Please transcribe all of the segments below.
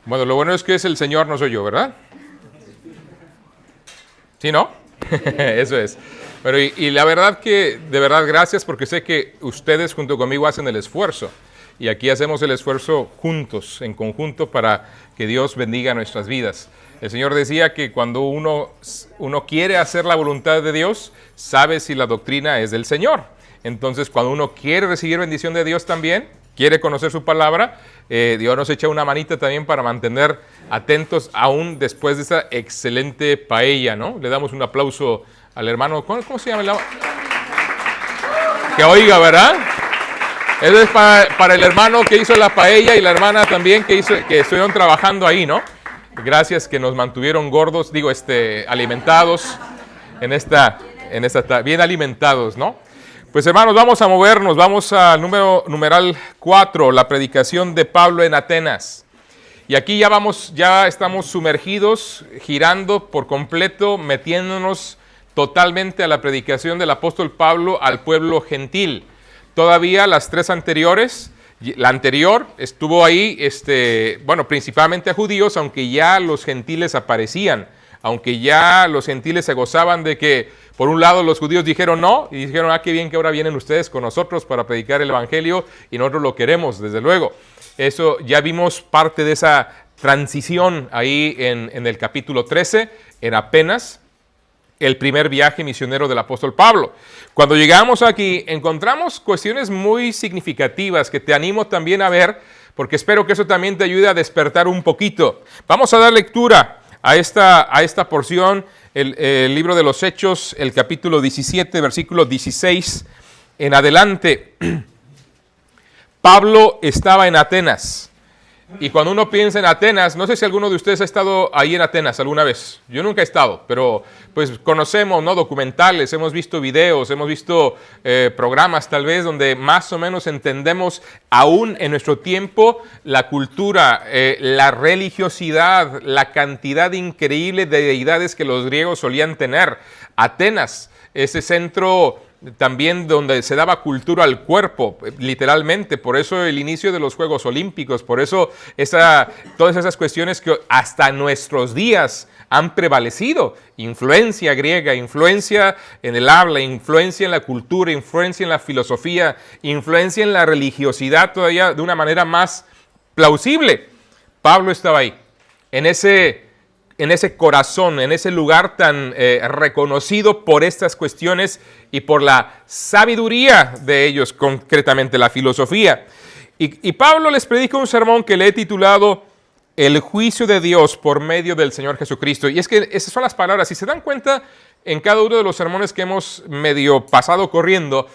Bueno, lo bueno es que es el Señor, no soy yo, ¿verdad? ¿Sí, no? Eso es. Pero y la verdad que, de verdad, gracias porque sé que ustedes junto conmigo hacen el esfuerzo. Y aquí hacemos el esfuerzo juntos, en conjunto, para que Dios bendiga nuestras vidas. El Señor decía que cuando uno quiere hacer la voluntad de Dios, sabe si la doctrina es del Señor. Entonces, cuando uno quiere recibir bendición de Dios también, quiere conocer su palabra, Dios nos echa una manita también para mantener atentos aún después de esa excelente paella, ¿no? Le damos un aplauso al hermano. ¿Cómo se llama? Que oiga, ¿verdad? Eso es para el hermano que hizo la paella y la hermana también que estuvieron trabajando ahí, ¿no? Gracias que nos mantuvieron gordos, alimentados bien alimentados, ¿no? Pues hermanos, vamos a movernos, vamos al numeral 4, la predicación de Pablo en Atenas. Y aquí ya estamos sumergidos, girando por completo, metiéndonos totalmente a la predicación del apóstol Pablo al pueblo gentil. Todavía las tres anteriores, la anterior estuvo ahí, principalmente a judíos, aunque ya los gentiles aparecían, aunque ya los gentiles se gozaban de que, por un lado, los judíos dijeron no, y dijeron, qué bien que ahora vienen ustedes con nosotros para predicar el evangelio, y nosotros lo queremos, desde luego. Eso, ya vimos parte de esa transición ahí en el capítulo 13, en apenas el primer viaje misionero del apóstol Pablo. Cuando llegamos aquí, encontramos cuestiones muy significativas que te animo también a ver, porque espero que eso también te ayude a despertar un poquito. Vamos a dar lectura a esta porción, el libro de los Hechos, el capítulo 17, versículo 16 en adelante. Pablo estaba en Atenas. Y cuando uno piensa en Atenas, no sé si alguno de ustedes ha estado ahí en Atenas alguna vez. Yo nunca he estado, pero pues conocemos, ¿no?, documentales, hemos visto videos, hemos visto programas tal vez donde más o menos entendemos aún en nuestro tiempo la cultura, la religiosidad, la cantidad increíble de deidades que los griegos solían tener. Atenas, ese centro también donde se daba cultura al cuerpo, literalmente, por eso el inicio de los Juegos Olímpicos, por eso todas esas cuestiones que hasta nuestros días han prevalecido, influencia griega, influencia en el habla, influencia en la cultura, influencia en la filosofía, influencia en la religiosidad todavía de una manera más plausible. Pablo estaba ahí, en ese corazón, en ese lugar tan reconocido por estas cuestiones y por la sabiduría de ellos, concretamente la filosofía. Y Pablo les predica un sermón que le he titulado El juicio de Dios por medio del Señor Jesucristo. Y es que esas son las palabras. Si se dan cuenta, en cada uno de los sermones que hemos medio pasado corriendo,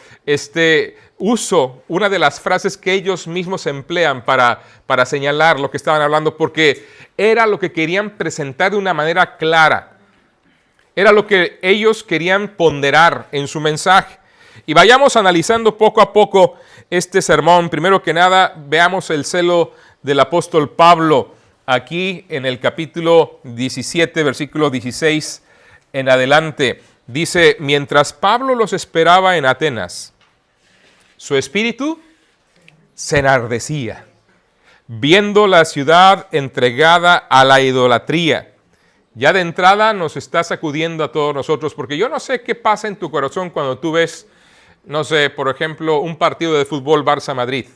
uso una de las frases que ellos mismos emplean para señalar lo que estaban hablando, porque era lo que querían presentar de una manera clara. Era lo que ellos querían ponderar en su mensaje. Y vayamos analizando poco a poco este sermón. Primero que nada, veamos el celo del apóstol Pablo aquí en el capítulo 17, versículo 16 en adelante. Dice, mientras Pablo los esperaba en Atenas, su espíritu se enardecía, viendo la ciudad entregada a la idolatría. Ya de entrada nos está sacudiendo a todos nosotros, porque yo no sé qué pasa en tu corazón cuando tú ves, no sé, por ejemplo, un partido de fútbol Barça-Madrid.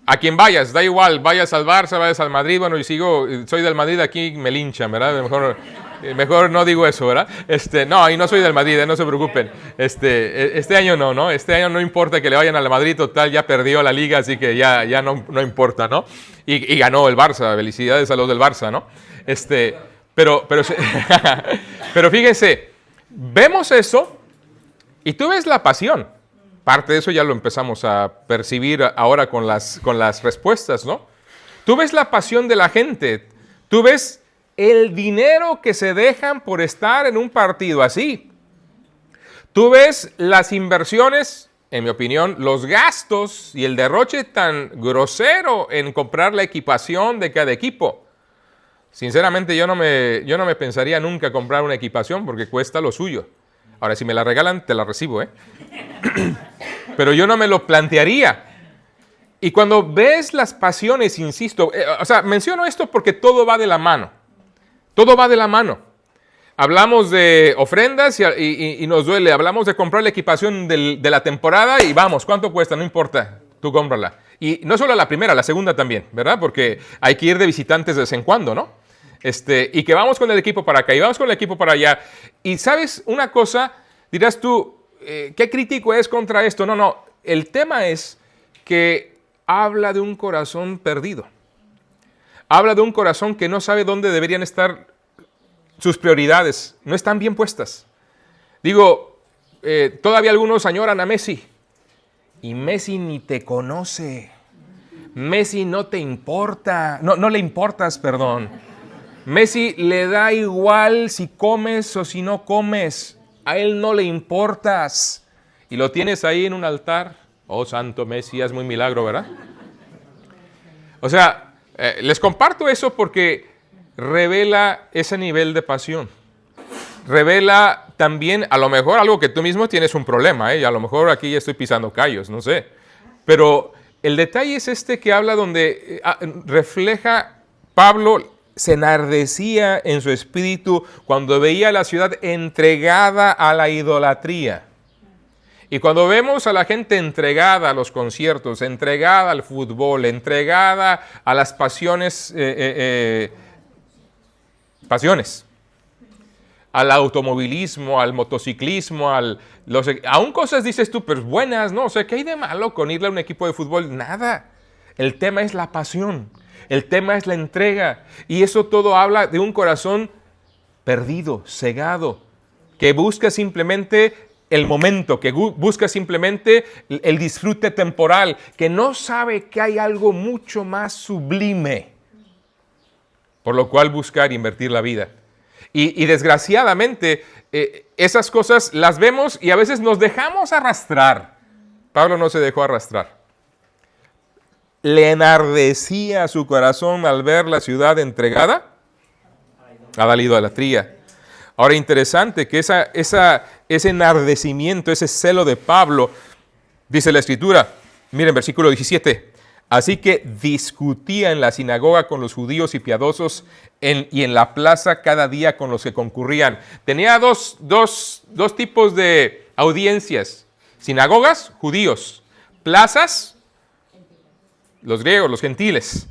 A quien vayas, da igual, vayas al Barça, vayas al Madrid, bueno, soy del Madrid, aquí me linchan, ¿verdad? Mejor no digo eso, ¿verdad? No, y no soy del Madrid, no se preocupen. Este año no, este año no importa que le vayan al Madrid, total, ya perdió la liga, así que ya no importa, ¿no? Y ganó el Barça, felicidades a los del Barça, ¿no? Pero fíjense, vemos eso y tú ves la pasión. Parte de eso ya lo empezamos a percibir ahora con las respuestas, ¿no? Tú ves la pasión de la gente, tú ves el dinero que se dejan por estar en un partido así. Tú ves las inversiones, en mi opinión, los gastos y el derroche tan grosero en comprar la equipación de cada equipo. Sinceramente, yo no me pensaría nunca comprar una equipación porque cuesta lo suyo. Ahora, si me la regalan, te la recibo, Pero yo no me lo plantearía. Y cuando ves las pasiones, insisto, menciono esto porque todo va de la mano. Todo va de la mano. Hablamos de ofrendas y nos duele. Hablamos de comprar la equipación de la temporada y vamos, ¿cuánto cuesta? No importa, tú cómprala. Y no solo la primera, la segunda también, ¿verdad? Porque hay que ir de visitantes de vez en cuando, ¿no? Y que vamos con el equipo para acá y vamos con el equipo para allá. Y ¿sabes una cosa? Dirás tú, ¿qué crítico es contra esto? No, el tema es que habla de un corazón perdido. Habla de un corazón que no sabe dónde deberían estar sus prioridades. No están bien puestas. Digo, todavía algunos añoran a Messi. Y Messi ni te conoce. Messi no te importa. No le importas, perdón. Messi le da igual si comes o si no comes. A él no le importas. Y lo tienes ahí en un altar. Oh, santo Messi, es muy milagro, ¿verdad? O sea, les comparto eso porque revela ese nivel de pasión. Revela también, a lo mejor, algo que tú mismo tienes un problema, y a lo mejor aquí ya estoy pisando callos, no sé. Pero el detalle es que habla donde refleja Pablo, se enardecía en su espíritu cuando veía la ciudad entregada a la idolatría. Y cuando vemos a la gente entregada a los conciertos, entregada al fútbol, entregada a las pasiones, al automovilismo, al motociclismo, aún cosas dices tú, pero buenas, ¿no? O sea, ¿qué hay de malo con irle a un equipo de fútbol? Nada. El tema es la pasión, el tema es la entrega. Y eso todo habla de un corazón perdido, cegado, que busca simplemente el momento, que busca simplemente el disfrute temporal, que no sabe que hay algo mucho más sublime, por lo cual buscar e invertir la vida. Y desgraciadamente, esas cosas las vemos y a veces nos dejamos arrastrar. Pablo no se dejó arrastrar. Le enardecía su corazón al ver la ciudad entregada a la idolatría. Ahora, interesante que ese enardecimiento, ese celo de Pablo, dice la Escritura, miren, versículo 17, así que discutía en la sinagoga con los judíos y piadosos y en la plaza cada día con los que concurrían. Tenía dos tipos de audiencias, sinagogas, judíos, plazas, los griegos, los gentiles.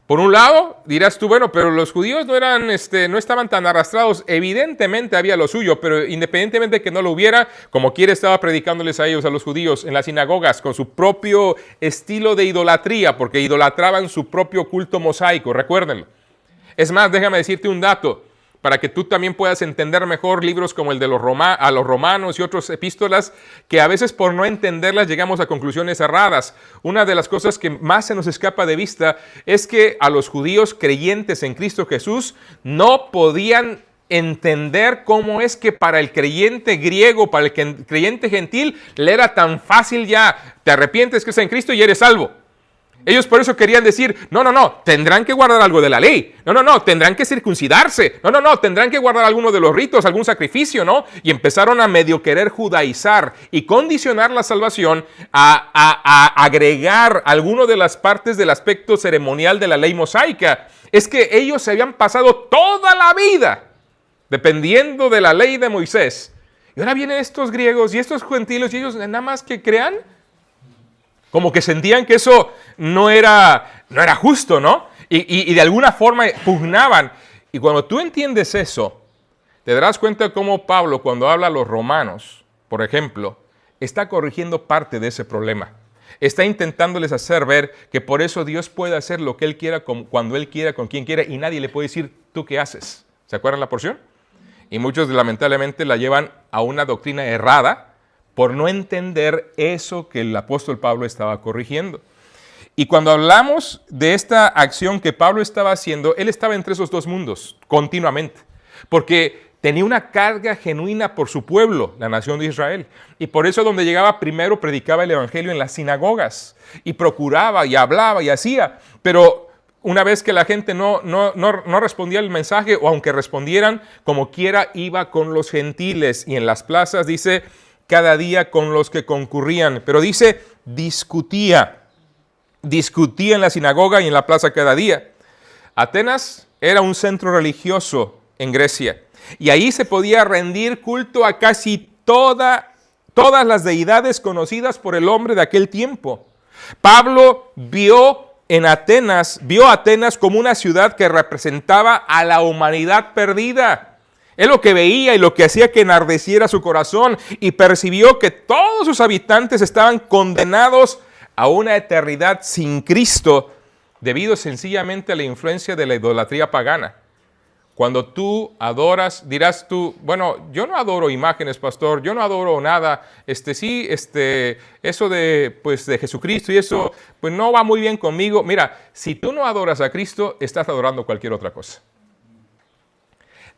Por un lado, dirás tú, bueno, pero los judíos no estaban tan arrastrados. Evidentemente había lo suyo, pero independientemente de que no lo hubiera, como quiera estaba predicándoles a ellos, a los judíos, en las sinagogas, con su propio estilo de idolatría, porque idolatraban su propio culto mosaico, recuérdenlo. Es más, déjame decirte un dato, para que tú también puedas entender mejor libros como el de a los romanos y otras epístolas, que a veces por no entenderlas llegamos a conclusiones erradas. Una de las cosas que más se nos escapa de vista es que a los judíos creyentes en Cristo Jesús no podían entender cómo es que para el creyente griego, para el creyente gentil, le era tan fácil ya, te arrepientes, crees en Cristo y eres salvo. Ellos por eso querían decir, no, tendrán que guardar algo de la ley. No, tendrán que circuncidarse. No, tendrán que guardar alguno de los ritos, algún sacrificio, ¿no? Y empezaron a medio querer judaizar y condicionar la salvación a agregar alguno de las partes del aspecto ceremonial de la ley mosaica. Es que ellos se habían pasado toda la vida dependiendo de la ley de Moisés. Y ahora vienen estos griegos y estos gentiles y ellos nada más que crean. Como que sentían que eso no era justo, ¿no? Y de alguna forma pugnaban. Y cuando tú entiendes eso, te darás cuenta de cómo Pablo, cuando habla a los romanos, por ejemplo, está corrigiendo parte de ese problema. Está intentándoles hacer ver que por eso Dios puede hacer lo que Él quiera, cuando Él quiera, con quien quiera, y nadie le puede decir, ¿tú qué haces? ¿Se acuerdan la porción? Y muchos lamentablemente la llevan a una doctrina errada, por no entender eso que el apóstol Pablo estaba corrigiendo. Y cuando hablamos de esta acción que Pablo estaba haciendo, él estaba entre esos dos mundos continuamente, porque tenía una carga genuina por su pueblo, la nación de Israel. Y por eso donde llegaba primero predicaba el evangelio en las sinagogas, y procuraba y hablaba y hacía, pero una vez que la gente no respondía al mensaje, o aunque respondieran, como quiera iba con los gentiles, y en las plazas dice, cada día con los que concurrían, pero dice, discutía. discutía en la sinagoga y en la plaza cada día. Atenas era un centro religioso en Grecia y ahí se podía rendir culto a casi todas las deidades conocidas por el hombre de aquel tiempo. Pablo vio a Atenas como una ciudad que representaba a la humanidad perdida. Es lo que veía y lo que hacía que enardeciera su corazón, y percibió que todos sus habitantes estaban condenados a una eternidad sin Cristo, debido sencillamente a la influencia de la idolatría pagana. Cuando tú adoras, dirás tú, bueno, yo no adoro imágenes, pastor, yo no adoro nada, eso de Jesucristo y eso, pues no va muy bien conmigo. Mira, si tú no adoras a Cristo, estás adorando cualquier otra cosa.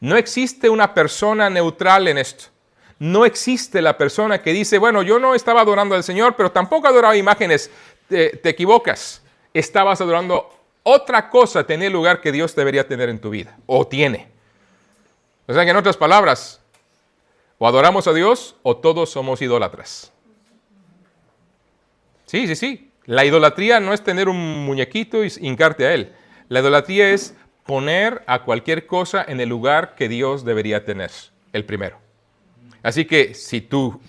No existe una persona neutral en esto. No existe la persona que dice, bueno, yo no estaba adorando al Señor, pero tampoco adoraba imágenes. Te equivocas. Estabas adorando otra cosa, tenía el lugar que Dios debería tener en tu vida, o tiene. O sea que en otras palabras, o adoramos a Dios o todos somos idólatras. Sí. La idolatría no es tener un muñequito y hincarte a él. La idolatría es poner a cualquier cosa en el lugar que Dios debería tener, el primero. Así que si tu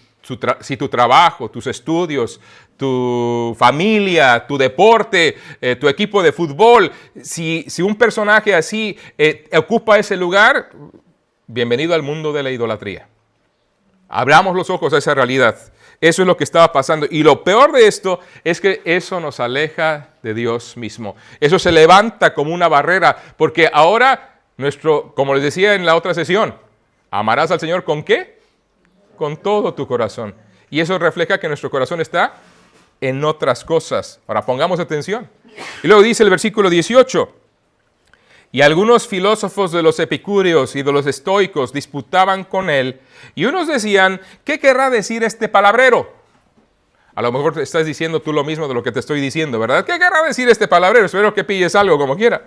trabajo, tus estudios, tu familia, tu deporte, tu equipo de fútbol, si un personaje así ocupa ese lugar, bienvenido al mundo de la idolatría. Abramos los ojos a esa realidad. Eso es lo que estaba pasando. Y lo peor de esto es que eso nos aleja de Dios mismo. Eso se levanta como una barrera, porque ahora como les decía en la otra sesión, amarás al Señor ¿con qué? Con todo tu corazón. Y eso refleja que nuestro corazón está en otras cosas. Ahora pongamos atención. Y luego dice el versículo 18. Y algunos filósofos de los epicúreos y de los estoicos disputaban con él. Y unos decían, ¿qué querrá decir este palabrero? A lo mejor estás diciendo tú lo mismo de lo que te estoy diciendo, ¿verdad? ¿Qué querrá decir este palabrero? Espero que pilles algo como quiera.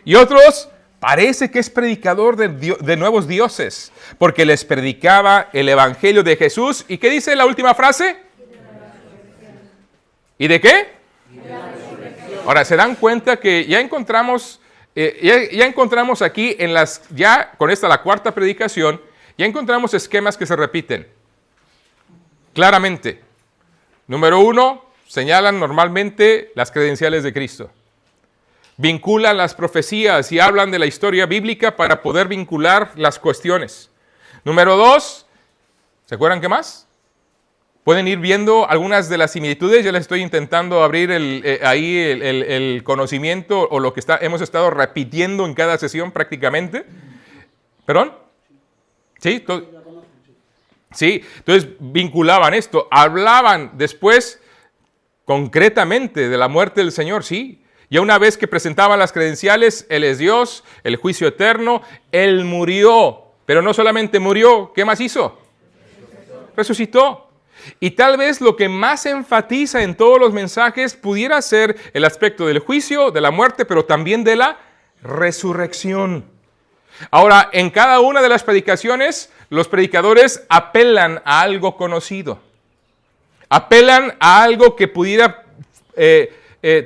Y otros, parece que es predicador de nuevos dioses, porque les predicaba el evangelio de Jesús. ¿Y qué dice la última frase? ¿Y de qué? Ahora, ¿se dan cuenta que ya encontramos aquí con esta la cuarta predicación, ya encontramos esquemas que se repiten claramente? Número 1, señalan normalmente las credenciales de Cristo. Vinculan las profecías y hablan de la historia bíblica para poder vincular las cuestiones. Número 2, ¿se acuerdan qué más? Pueden ir viendo algunas de las similitudes. Yo les estoy intentando abrir el conocimiento o lo que hemos estado repitiendo en cada sesión prácticamente. ¿Perdón? ¿Sí? Sí, entonces vinculaban esto. Hablaban después concretamente de la muerte del Señor, sí. Ya una vez que presentaban las credenciales, Él es Dios, el juicio eterno, Él murió. Pero no solamente murió, ¿qué más hizo? Resucitó. Y tal vez lo que más enfatiza en todos los mensajes pudiera ser el aspecto del juicio, de la muerte, pero también de la resurrección. Ahora, en cada una de las predicaciones, los predicadores apelan a algo conocido. Apelan a algo que pudiera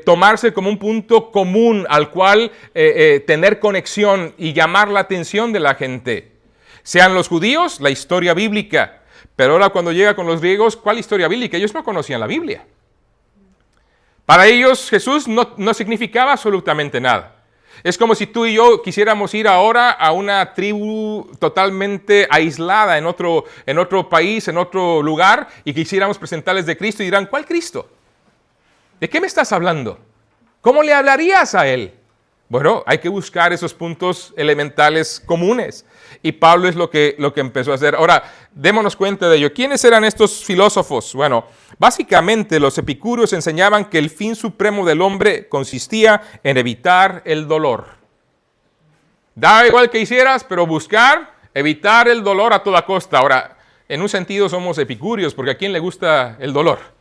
tomarse como un punto común al cual tener conexión y llamar la atención de la gente. Sean los judíos, la historia bíblica. Pero ahora cuando llega con los griegos, ¿cuál historia bíblica? Ellos no conocían la Biblia. Para ellos Jesús no significaba absolutamente nada. Es como si tú y yo quisiéramos ir ahora a una tribu totalmente aislada en otro país, en otro lugar, y quisiéramos presentarles de Cristo y dirán, ¿cuál Cristo? ¿De qué me estás hablando? ¿Cómo le hablarías a Él? Bueno, hay que buscar esos puntos elementales comunes. Y Pablo es lo que empezó a hacer. Ahora, démonos cuenta de ello. ¿Quiénes eran estos filósofos? Bueno, básicamente los epicúreos enseñaban que el fin supremo del hombre consistía en evitar el dolor. Da igual que hicieras, pero evitar el dolor a toda costa. Ahora, en un sentido somos epicúreos, porque ¿a quién le gusta el dolor?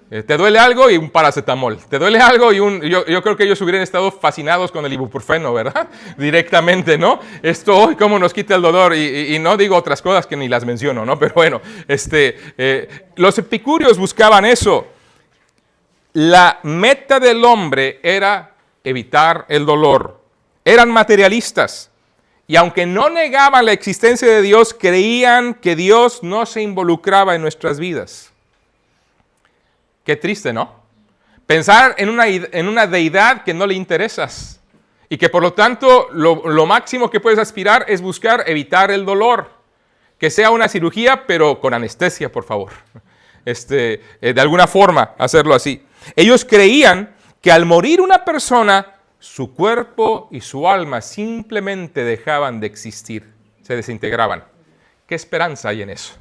Te duele algo y un paracetamol. Te duele algo y yo creo que ellos hubieran estado fascinados con el ibuprofeno, ¿verdad? Directamente, ¿no? Esto, cómo nos quita el dolor. Y no digo otras cosas que ni las menciono, ¿no? Pero bueno, los epicúreos buscaban eso. la meta del hombre era evitar el dolor. Eran materialistas. Y aunque no negaban la existencia de Dios, creían que Dios no se involucraba en nuestras vidas. Qué triste, ¿no? Pensar en una deidad que no le interesas. Y que por lo tanto lo máximo que puedes aspirar es buscar evitar el dolor. Que sea una cirugía, pero con anestesia, por favor. De alguna forma hacerlo así. Ellos creían que al morir una persona, su cuerpo y su alma simplemente dejaban de existir, se desintegraban. ¿Qué esperanza hay en eso?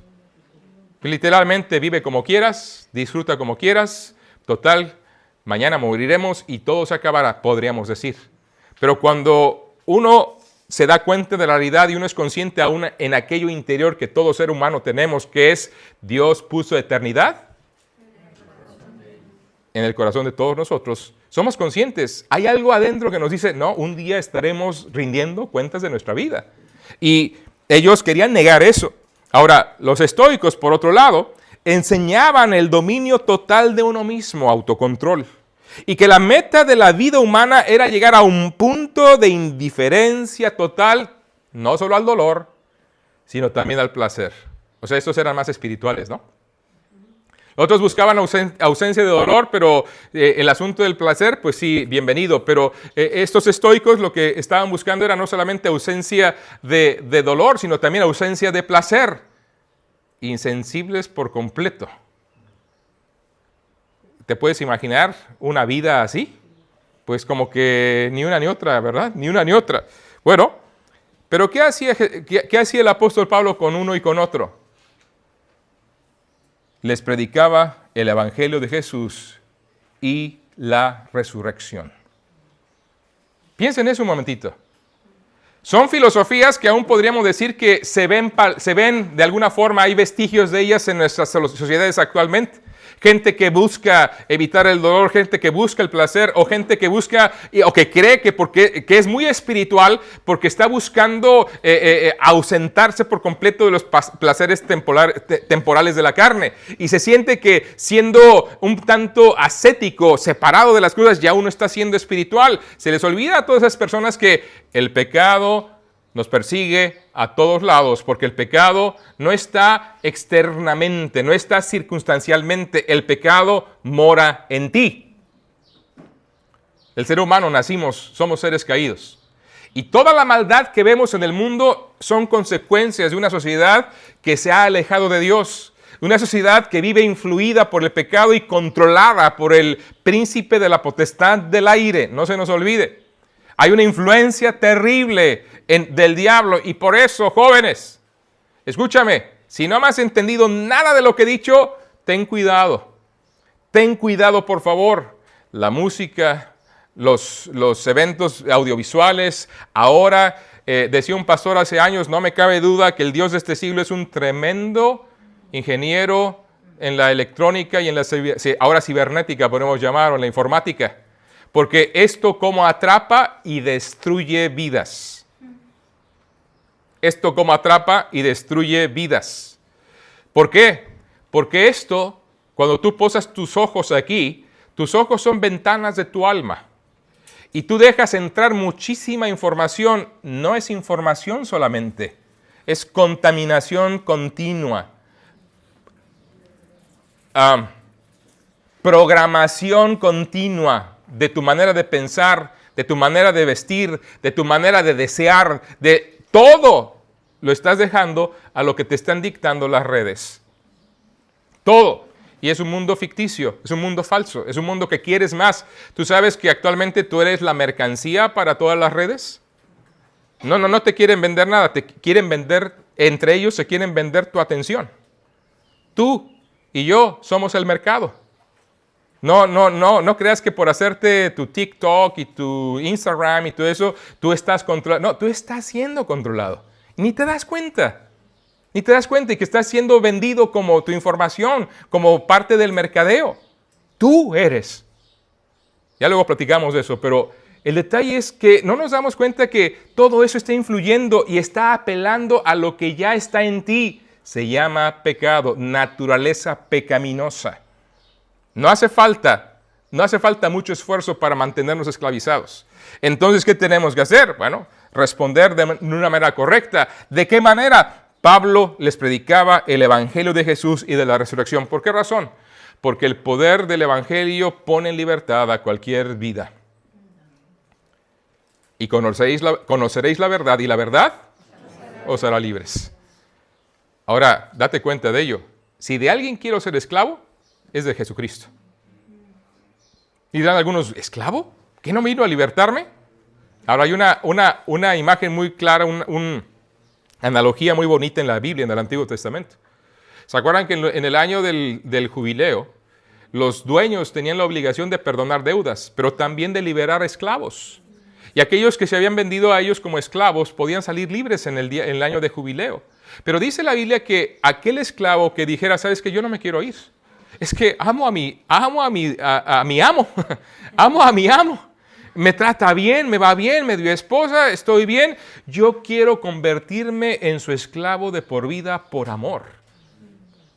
Literalmente vive como quieras, disfruta como quieras, total, mañana moriremos y todo se acabará, podríamos decir. Pero cuando uno se da cuenta de la realidad y uno es consciente aún en aquello interior que todo ser humano tenemos, que es Dios puso eternidad en el corazón de todos nosotros, somos conscientes. Hay algo adentro que nos dice, no, un día estaremos rindiendo cuentas de nuestra vida. Y ellos querían negar eso. Ahora, los estoicos, por otro lado, enseñaban el dominio total de uno mismo, autocontrol. Y que la meta de la vida humana era llegar a un punto de indiferencia total, no solo al dolor, sino también al placer. O sea, estos eran más espirituales, ¿no? Otros buscaban ausencia de dolor, pero el asunto del placer, pues sí, bienvenido. Pero estos estoicos lo que estaban buscando era no solamente ausencia de dolor, sino también ausencia de placer. Insensibles por completo. ¿Te puedes imaginar una vida así? Pues como que ni una ni otra, ¿verdad? Ni una ni otra. Bueno, pero ¿qué hacía el apóstol Pablo con uno y con otro? Les predicaba el evangelio de Jesús y la resurrección. Piensen en eso un momentito. Son filosofías que aún podríamos decir que se ven de alguna forma, hay vestigios de ellas en nuestras sociedades actualmente. Gente que busca evitar el dolor, gente que busca el placer, o gente que busca, o que cree que es muy espiritual porque está buscando ausentarse por completo de los placeres temporales de la carne. Y se siente que siendo un tanto ascético, separado de las cosas, ya uno está siendo espiritual. Se les olvida a todas esas personas que el pecado nos persigue a todos lados, porque el pecado no está externamente, no está circunstancialmente, el pecado mora en ti. El ser humano somos seres caídos. Y toda la maldad que vemos en el mundo son consecuencias de una sociedad que se ha alejado de Dios. Una sociedad que vive influida por el pecado y controlada por el príncipe de la potestad del aire. No se nos olvide. Hay una influencia terrible del diablo y por eso, jóvenes, escúchame, si no me has entendido nada de lo que he dicho, ten cuidado. Ten cuidado, por favor. La música, los eventos audiovisuales, ahora, decía un pastor hace años, no me cabe duda que el Dios de este siglo es un tremendo ingeniero en la electrónica y en la ahora cibernética, podemos llamar, o en la informática. Porque esto como atrapa y destruye vidas. Esto como atrapa y destruye vidas. ¿Por qué? Porque esto, cuando tú posas tus ojos aquí, tus ojos son ventanas de tu alma. Y tú dejas entrar muchísima información. No es información solamente, es contaminación continua. Programación continua de tu manera de pensar, de tu manera de vestir, de tu manera de desear, de todo lo estás dejando a lo que te están dictando las redes. Todo. Y es un mundo ficticio, es un mundo falso, es un mundo que quieres más. ¿Tú sabes que actualmente tú eres la mercancía para todas las redes? No te quieren vender nada, te quieren vender, entre ellos se quieren vender tu atención. Tú y yo somos el mercado. No creas que por hacerte tu TikTok y tu Instagram y todo eso, tú estás controlado. No, tú estás siendo controlado. Ni te das cuenta. Ni te das cuenta y que estás siendo vendido como tu información, como parte del mercadeo. Tú eres. Ya luego platicamos de eso, pero el detalle es que no nos damos cuenta que todo eso está influyendo y está apelando a lo que ya está en ti. Se llama pecado, naturaleza pecaminosa. No hace falta No hace falta mucho esfuerzo para mantenernos esclavizados. Entonces, ¿qué tenemos que hacer? Bueno, responder de una manera correcta. ¿De qué manera? Pablo les predicaba el Evangelio de Jesús y de la resurrección. ¿Por qué razón? Porque el poder del Evangelio pone en libertad a cualquier vida. Y conoceréis la verdad, y la verdad os hará libres. Ahora, date cuenta de ello. Si de alguien quiero ser esclavo, es de Jesucristo. Y dirán algunos, ¿esclavo? ¿Qué no vino a libertarme? Ahora hay una imagen muy clara, una analogía muy bonita en la Biblia, en el Antiguo Testamento. ¿Se acuerdan que en el año del jubileo, los dueños tenían la obligación de perdonar deudas, pero también de liberar esclavos? Y aquellos que se habían vendido a ellos como esclavos podían salir libres en el año de jubileo. Pero dice la Biblia que aquel esclavo que dijera, ¿sabes qué? Yo no me quiero ir. Es que amo a mi amo, amo a mi amo. Me trata bien, me va bien, me dio esposa, estoy bien. Yo quiero convertirme en su esclavo de por vida por amor.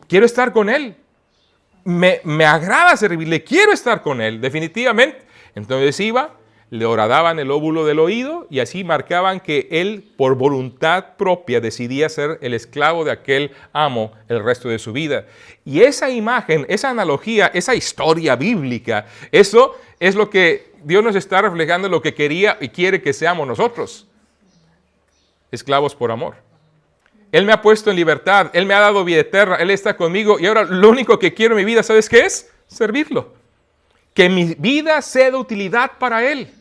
Quiero estar con él. Me agrada servirle, quiero estar con él, definitivamente. Entonces iba, le horadaban el óvulo del oído y así marcaban que él por voluntad propia decidía ser el esclavo de aquel amo el resto de su vida. Y esa imagen, esa analogía, esa historia bíblica, eso es lo que Dios nos está reflejando, lo que quería y quiere que seamos nosotros. Esclavos por amor. Él me ha puesto en libertad, Él me ha dado vida eterna, Él está conmigo y ahora lo único que quiero en mi vida, ¿sabes qué es? Servirlo. Que mi vida sea de utilidad para Él.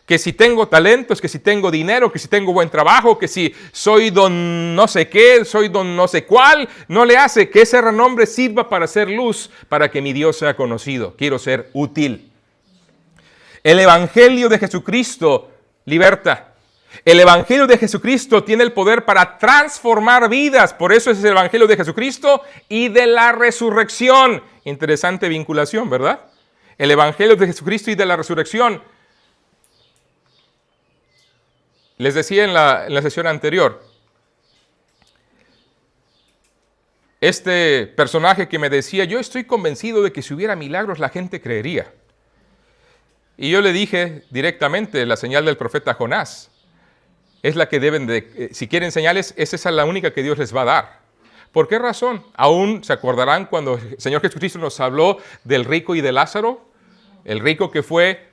Que si tengo talentos, que si tengo dinero, que si tengo buen trabajo, que si soy don no sé qué, soy don no sé cuál, no le hace que ese renombre sirva para hacer luz, para que mi Dios sea conocido. Quiero ser útil. El Evangelio de Jesucristo liberta. El Evangelio de Jesucristo tiene el poder para transformar vidas. Por eso es el Evangelio de Jesucristo y de la resurrección. Interesante vinculación, ¿verdad? El Evangelio de Jesucristo y de la resurrección. Les decía en la sesión anterior, este personaje que me decía, yo estoy convencido de que si hubiera milagros la gente creería. Y yo le dije directamente, la señal del profeta Jonás, es la que deben de, si quieren señales, esa es la única que Dios les va a dar. ¿Por qué razón? Aún se acordarán cuando el Señor Jesucristo nos habló del rico y de Lázaro, el rico que fue,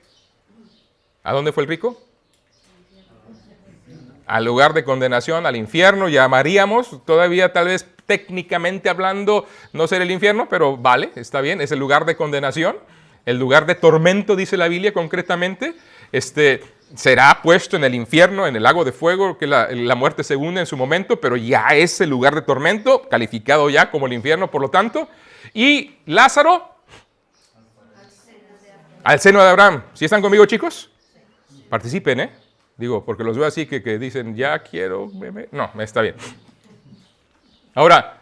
¿a dónde fue el rico? Al lugar de condenación, al infierno, llamaríamos, todavía tal vez técnicamente hablando, no ser el infierno, pero vale, está bien, es el lugar de condenación, el lugar de tormento, dice la Biblia concretamente, será puesto en el infierno, en el lago de fuego, que la muerte se hunde en su momento, pero ya es el lugar de tormento, calificado ya como el infierno, por lo tanto, y Lázaro, al seno de Abraham. ¿Sí están conmigo, chicos? Participen, Digo, porque los veo así que dicen, ya quiero, no, está bien. Ahora,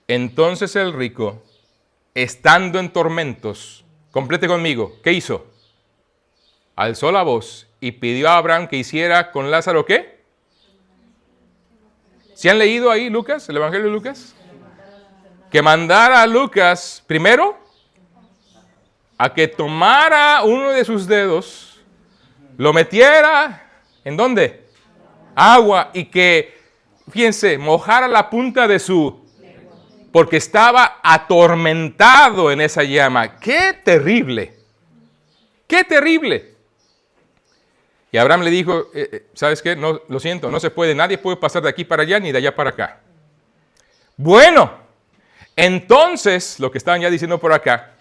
entonces el rico, estando en tormentos, complete conmigo, ¿qué hizo? Alzó la voz y pidió a Abraham que hiciera con Lázaro, ¿qué? ¿Sí han leído ahí Lucas, el Evangelio de Lucas? Que mandara a Lucas, primero, a que tomara uno de sus dedos, lo metiera, ¿en dónde? Agua, y que, fíjense, mojara la punta de su, porque estaba atormentado en esa llama. ¡Qué terrible! ¡Qué terrible! Y Abraham le dijo, ¿sabes qué? No, lo siento, no se puede, nadie puede pasar de aquí para allá ni de allá para acá. Bueno, entonces, lo que estaban ya diciendo por acá,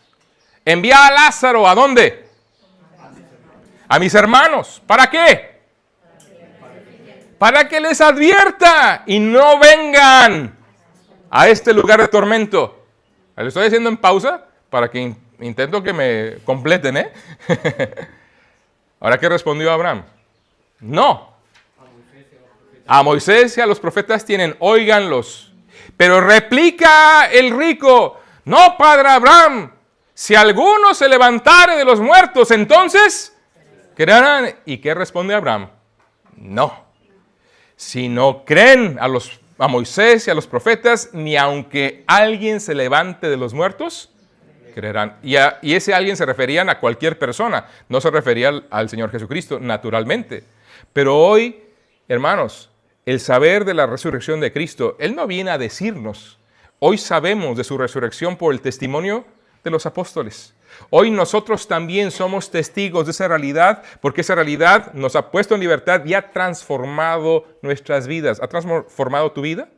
envía a Lázaro, ¿a dónde? A mis hermanos. ¿Para qué? Para que les advierta y no vengan a este lugar de tormento. Lo estoy haciendo en pausa para que intento que me completen, Ahora, ¿qué respondió Abraham? No. A Moisés y a los profetas tienen, óiganlos. Pero replica el rico, no, padre Abraham, si alguno se levantare de los muertos, entonces creerán. ¿Y qué responde Abraham? No. Si no creen a Moisés y a los profetas, ni aunque alguien se levante de los muertos, creerán. Y ese alguien se referían a cualquier persona, no se refería al Señor Jesucristo, naturalmente. Pero hoy, hermanos, el saber de la resurrección de Cristo, Él no viene a decirnos. Hoy sabemos de su resurrección por el testimonio de los apóstoles. Hoy nosotros también somos testigos de esa realidad, porque esa realidad nos ha puesto en libertad y ha transformado nuestras vidas. ¿Ha transformado tu vida?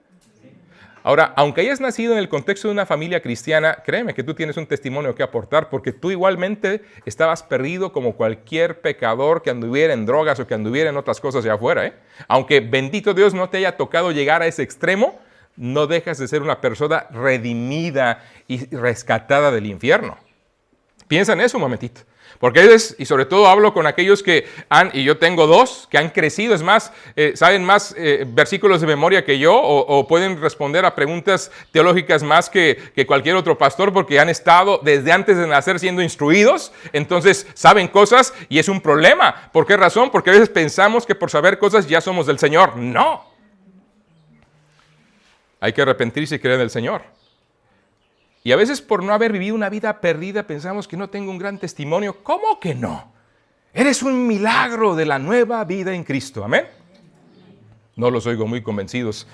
Ahora, aunque hayas nacido en el contexto de una familia cristiana, créeme que tú tienes un testimonio que aportar, porque tú igualmente estabas perdido como cualquier pecador que anduviera en drogas o que anduviera en otras cosas allá afuera. Aunque bendito Dios no te haya tocado llegar a ese extremo, no dejas de ser una persona redimida y rescatada del infierno. Piensa en eso un momentito. Porque a veces, y sobre todo hablo con aquellos que y yo tengo dos, que han crecido, es más, saben más versículos de memoria que yo, o pueden responder a preguntas teológicas más que cualquier otro pastor, porque han estado desde antes de nacer siendo instruidos, entonces saben cosas y es un problema. ¿Por qué razón? Porque a veces pensamos que por saber cosas ya somos del Señor. ¡No! Hay que arrepentirse y creer en el Señor. Y a veces por no haber vivido una vida perdida pensamos que no tengo un gran testimonio. ¿Cómo que no? Eres un milagro de la nueva vida en Cristo. ¿Amén? No los oigo muy convencidos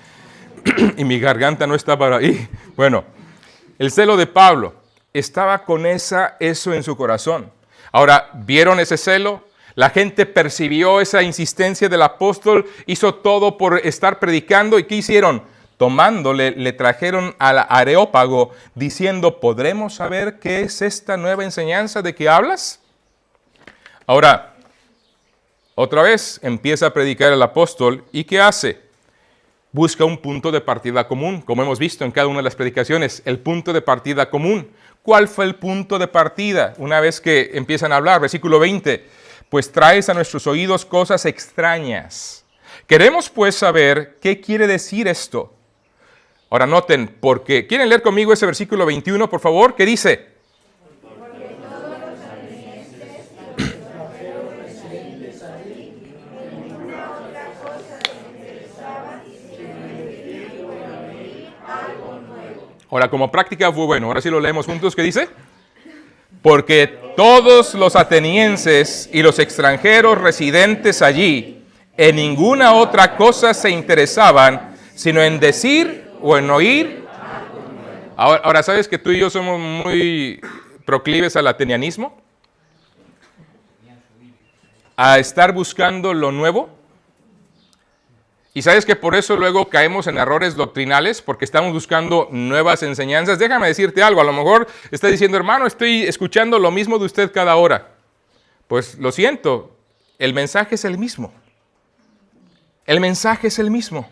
y mi garganta no está para ahí. Bueno, el celo de Pablo estaba con eso en su corazón. Ahora, ¿vieron ese celo? La gente percibió esa insistencia del apóstol, hizo todo por estar predicando. ¿Y qué hicieron? Tomándole, le trajeron al Areópago, diciendo, ¿podremos saber qué es esta nueva enseñanza de que hablas? Ahora, otra vez empieza a predicar el apóstol, ¿y qué hace? Busca un punto de partida común, como hemos visto en cada una de las predicaciones, el punto de partida común. ¿Cuál fue el punto de partida? Una vez que empiezan a hablar, versículo 20, pues traes a nuestros oídos cosas extrañas. Queremos pues saber qué quiere decir esto. Ahora noten, porque ¿quieren leer conmigo ese versículo 21, por favor? ¿Qué dice? Ahora, como práctica fue bueno, ahora sí lo leemos juntos, ¿qué dice? Porque todos los atenienses y los extranjeros residentes allí en ninguna otra cosa se interesaban, sino en decir o en oír. Ahora, ¿sabes que tú y yo somos muy proclives al atenianismo? A estar buscando lo nuevo. Y ¿sabes que por eso luego caemos en errores doctrinales? Porque estamos buscando nuevas enseñanzas. Déjame decirte algo, a lo mejor estás diciendo, hermano, estoy escuchando lo mismo de usted cada hora. Pues lo siento, el mensaje es el mismo. El mensaje es el mismo.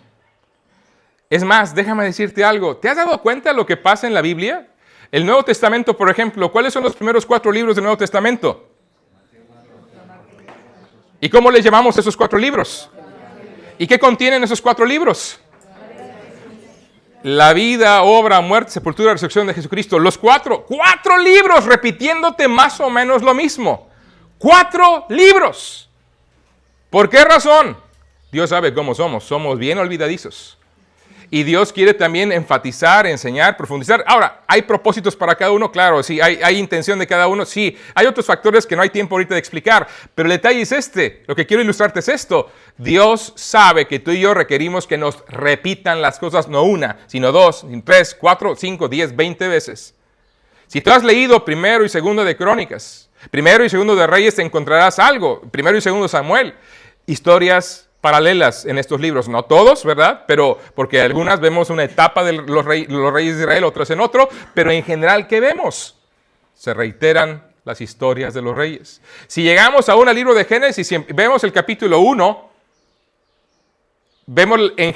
Es más, déjame decirte algo. ¿Te has dado cuenta de lo que pasa en la Biblia? El Nuevo Testamento, por ejemplo, ¿cuáles son los primeros 4 libros del Nuevo Testamento? ¿Y cómo les llamamos esos 4 libros? ¿Y qué contienen esos 4 libros? La vida, obra, muerte, sepultura, resurrección de Jesucristo. Los 4 libros repitiéndote más o menos lo mismo. 4 libros. ¿Por qué razón? Dios sabe cómo somos bien olvidadizos. Y Dios quiere también enfatizar, enseñar, profundizar. Ahora, ¿hay propósitos para cada uno? Claro, sí. ¿Hay intención de cada uno? Sí. Hay otros factores que no hay tiempo ahorita de explicar. Pero el detalle es este. Lo que quiero ilustrarte es esto. Dios sabe que tú y yo requerimos que nos repitan las cosas no una, sino 2, 3, 4, 5, 10, 20 veces. Si tú has leído primero y segundo de Crónicas, primero y segundo de Reyes, te encontrarás algo. Primero y segundo de Samuel. Historias paralelas en estos libros, no todos, ¿verdad? Pero porque algunas vemos una etapa de los reyes de Israel, otras en otro, pero en general, ¿qué vemos? Se reiteran las historias de los reyes. Si llegamos aún al libro de Génesis y vemos el capítulo 1, vemos en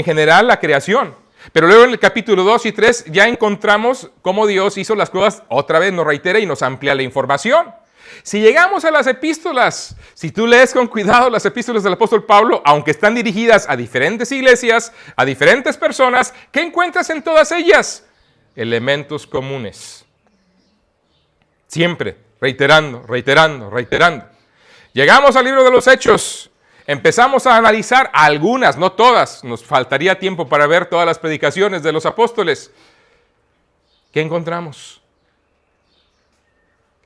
general la creación, pero luego en el capítulo 2 y 3 ya encontramos cómo Dios hizo las cosas, otra vez nos reitera y nos amplía la información. Si llegamos a las epístolas, si tú lees con cuidado las epístolas del apóstol Pablo, aunque están dirigidas a diferentes iglesias, a diferentes personas, ¿qué encuentras en todas ellas? Elementos comunes. Siempre, reiterando. Llegamos al libro de los Hechos, empezamos a analizar algunas, no todas, nos faltaría tiempo para ver todas las predicaciones de los apóstoles. ¿Qué encontramos?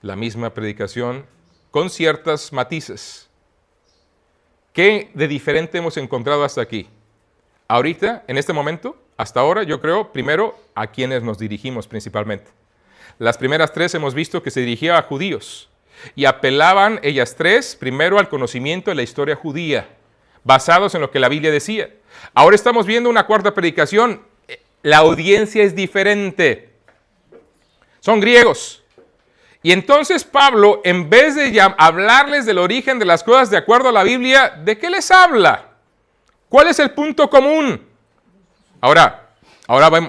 la misma predicación con ciertos matices. ¿Qué de diferente hemos encontrado hasta aquí? Ahorita, en este momento, hasta ahora, yo creo, primero, a quienes nos dirigimos principalmente. Las primeras tres hemos visto que se dirigía a judíos y apelaban ellas tres primero al conocimiento de la historia judía, basados en lo que la Biblia decía. Ahora estamos viendo una cuarta predicación. La audiencia es diferente. Son griegos. Y entonces Pablo, en vez de hablarles del origen de las cosas de acuerdo a la Biblia, ¿de qué les habla? ¿Cuál es el punto común? Ahora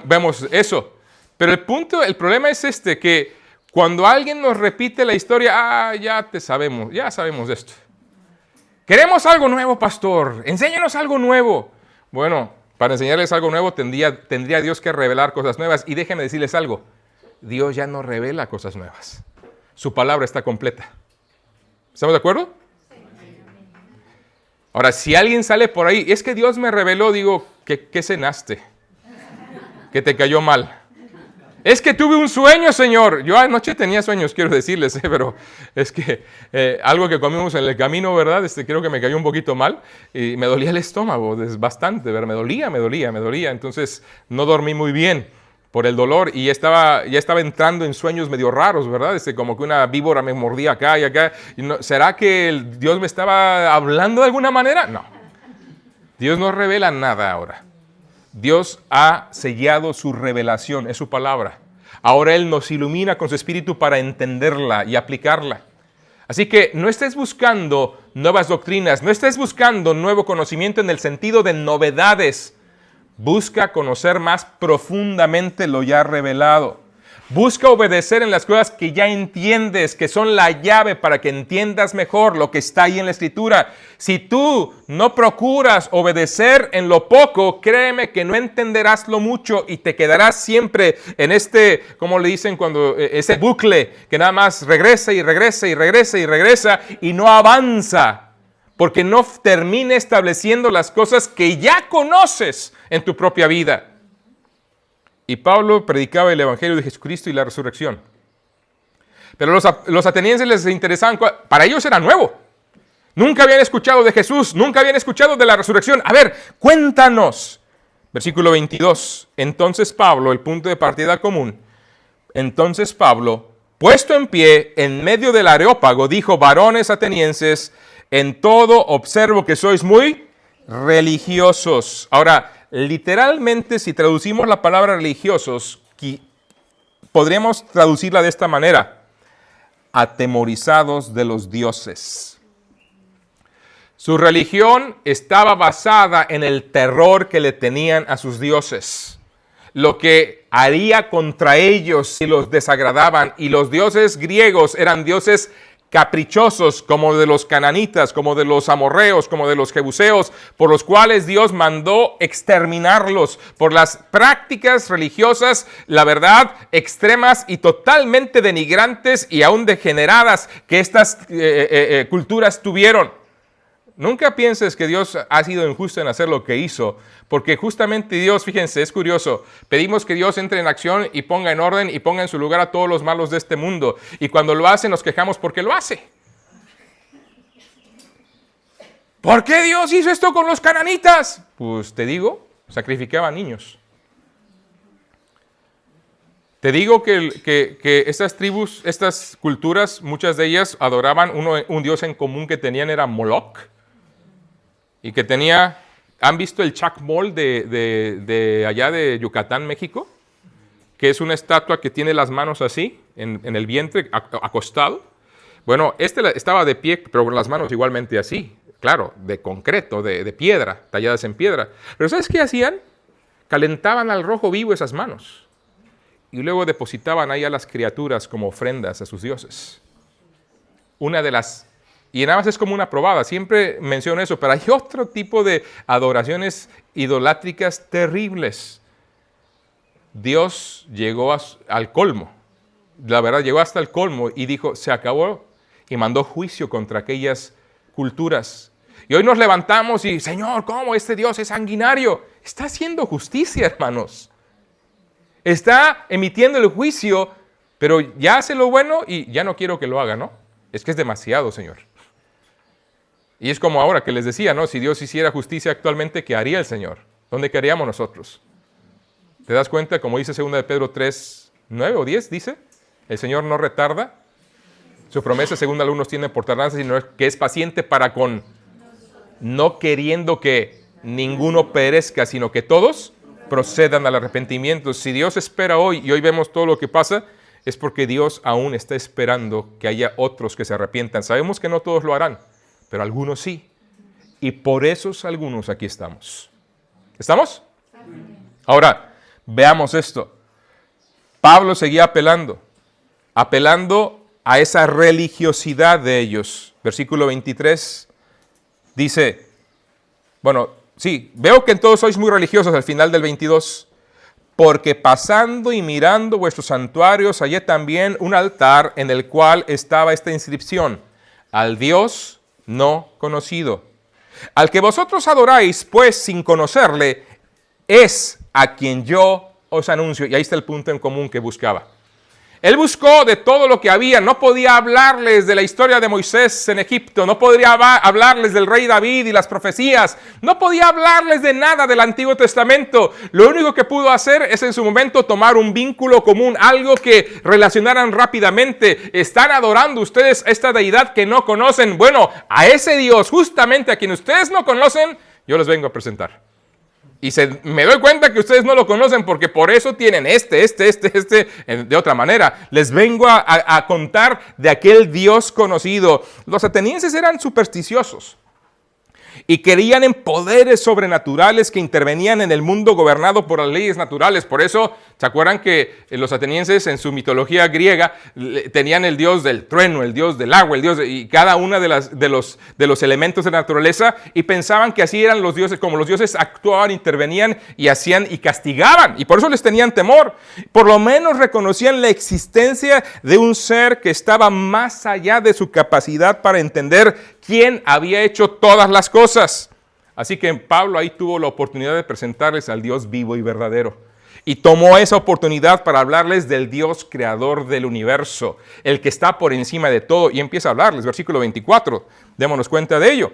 vemos eso. Pero el problema es que cuando alguien nos repite la historia, ya sabemos de esto. Queremos algo nuevo, pastor. Enséñanos algo nuevo. Bueno, para enseñarles algo nuevo tendría Dios que revelar cosas nuevas. Y déjenme decirles algo. Dios ya no revela cosas nuevas. Su palabra está completa. ¿Estamos de acuerdo? Ahora, si alguien sale por ahí, es que Dios me reveló, digo, ¿qué cenaste? ¿Que te cayó mal? Es que tuve un sueño, Señor. Yo anoche tenía sueños, quiero decirles, pero es que algo que comimos en el camino, ¿verdad? Creo que me cayó un poquito mal y me dolía el estómago, bastante, ¿verdad? Me dolía. Entonces no dormí muy bien por el dolor y ya estaba entrando en sueños medio raros, ¿verdad? Como que una víbora me mordía acá y acá. Y ¿será que Dios me estaba hablando de alguna manera? No. Dios no revela nada ahora. Dios ha sellado su revelación, es su palabra. Ahora Él nos ilumina con su espíritu para entenderla y aplicarla. Así que no estés buscando nuevas doctrinas, no estés buscando nuevo conocimiento en el sentido de novedades. Busca conocer más profundamente lo ya revelado. Busca obedecer en las cosas que ya entiendes, que son la llave para que entiendas mejor lo que está ahí en la Escritura. Si tú no procuras obedecer en lo poco, créeme que no entenderás lo mucho y te quedarás siempre en como le dicen ese bucle que nada más regresa y no avanza, porque no termina estableciendo las cosas que ya conoces en tu propia vida. Y Pablo predicaba el Evangelio de Jesucristo y la resurrección. Pero los atenienses les interesaban, para ellos era nuevo. Nunca habían escuchado de Jesús, nunca habían escuchado de la resurrección. A ver, cuéntanos. Versículo 22. Entonces Pablo, el punto de partida común. Entonces Pablo, puesto en pie en medio del Areópago, dijo: varones atenienses, en todo observo que sois muy religiosos. Ahora, literalmente, si traducimos la palabra religiosos, podríamos traducirla de esta manera: atemorizados de los dioses. Su religión estaba basada en el terror que le tenían a sus dioses, lo que haría contra ellos si los desagradaban. Y los dioses griegos eran dioses caprichosos, como de los cananitas, como de los amorreos, como de los jebuseos, por los cuales Dios mandó exterminarlos por las prácticas religiosas, la verdad, extremas y totalmente denigrantes y aún degeneradas que estas culturas tuvieron. Nunca pienses que Dios ha sido injusto en hacer lo que hizo, porque justamente Dios, fíjense, es curioso, pedimos que Dios entre en acción y ponga en orden y ponga en su lugar a todos los malos de este mundo, y cuando lo hace nos quejamos porque lo hace. ¿Por qué Dios hizo esto con los cananitas? Pues te digo, sacrificaban niños. Te digo que estas tribus, estas culturas, muchas de ellas adoraban un dios en común que tenían, era Moloch. Y que ¿han visto el Chacmol de allá de Yucatán, México? Que es una estatua que tiene las manos así, en el vientre, acostado. Bueno, estaba de pie, pero con las manos igualmente así, claro, de concreto, de piedra, talladas en piedra. Pero ¿sabes qué hacían? Calentaban al rojo vivo esas manos. Y luego depositaban ahí a las criaturas como ofrendas a sus dioses. Y nada más es como una probada, siempre menciono eso, pero hay otro tipo de adoraciones idolátricas terribles. Dios llegó al colmo, la verdad llegó hasta el colmo y dijo, se acabó, y mandó juicio contra aquellas culturas. Y hoy nos levantamos y, Señor, ¿cómo este Dios es sanguinario? Está haciendo justicia, hermanos. Está emitiendo el juicio pero ya hace lo bueno y ya no quiero que lo haga, ¿no? Es que es demasiado, Señor. Y es como ahora que les decía, ¿no? Si Dios hiciera justicia actualmente, ¿qué haría el Señor? ¿Dónde quedaríamos nosotros? ¿Te das cuenta? Como dice 2 de Pedro 3, 9 o 10, dice, el Señor no retarda su promesa, según algunos tienen por tardanza, sino que es paciente para con, no queriendo que ninguno perezca, sino que todos procedan al arrepentimiento. Si Dios espera hoy, y hoy vemos todo lo que pasa, es porque Dios aún está esperando que haya otros que se arrepientan. Sabemos que no todos lo harán, pero algunos sí. Y por esos algunos aquí estamos. ¿Estamos? Ahora, veamos esto. Pablo seguía apelando a esa religiosidad de ellos. Versículo 23 dice, bueno, sí, veo que en todos sois muy religiosos al final del 22, porque pasando y mirando vuestros santuarios hallé también un altar en el cual estaba esta inscripción, al Dios no conocido. Al que vosotros adoráis, pues sin conocerle, es a quien yo os anuncio. Y ahí está el punto en común que buscaba. Él buscó de todo lo que había, no podía hablarles de la historia de Moisés en Egipto, no podría hablarles del rey David y las profecías, no podía hablarles de nada del Antiguo Testamento. Lo único que pudo hacer es en su momento tomar un vínculo común, algo que relacionaran rápidamente. Están adorando ustedes a esta deidad que no conocen. Bueno, a ese Dios, justamente a quien ustedes no conocen, yo les vengo a presentar. Y me doy cuenta que ustedes no lo conocen porque por eso tienen de otra manera. Les vengo a contar de aquel Dios conocido. Los atenienses eran supersticiosos y creían en poderes sobrenaturales que intervenían en el mundo gobernado por las leyes naturales. Por eso, ¿se acuerdan que los atenienses en su mitología griega tenían el dios del trueno, el dios del agua, y cada uno de los elementos de la naturaleza, y pensaban que así eran los dioses, como los dioses actuaban, intervenían y hacían y castigaban, y por eso les tenían temor. Por lo menos reconocían la existencia de un ser que estaba más allá de su capacidad para entender quién había hecho todas las cosas. Así que Pablo ahí tuvo la oportunidad de presentarles al Dios vivo y verdadero. Y tomó esa oportunidad para hablarles del Dios creador del universo, el que está por encima de todo. Y empieza a hablarles, versículo 24, démonos cuenta de ello.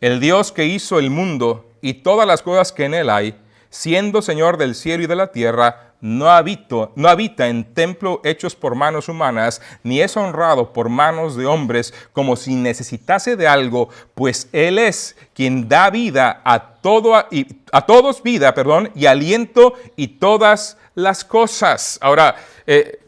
El Dios que hizo el mundo y todas las cosas que en él hay, siendo Señor del cielo y de la tierra, no habita en templos hechos por manos humanas, ni es honrado por manos de hombres como si necesitase de algo, pues Él es quien da vida a todos vida, y aliento y todas las cosas. Ahora,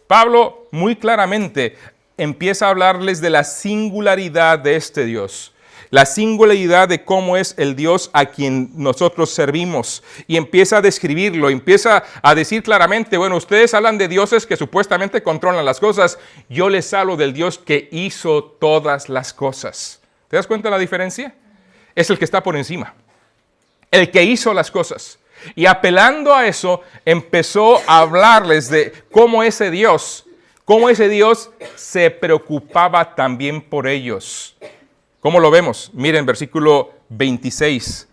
Pablo muy claramente empieza a hablarles de la singularidad de este Dios. La singularidad de cómo es el Dios a quien nosotros servimos. Y empieza a describirlo, empieza a decir claramente, bueno, ustedes hablan de dioses que supuestamente controlan las cosas. Yo les hablo del Dios que hizo todas las cosas. ¿Te das cuenta de la diferencia? Es el que está por encima. El que hizo las cosas. Y apelando a eso, empezó a hablarles de cómo ese Dios se preocupaba también por ellos. ¿Cómo lo vemos? Miren, versículo 26.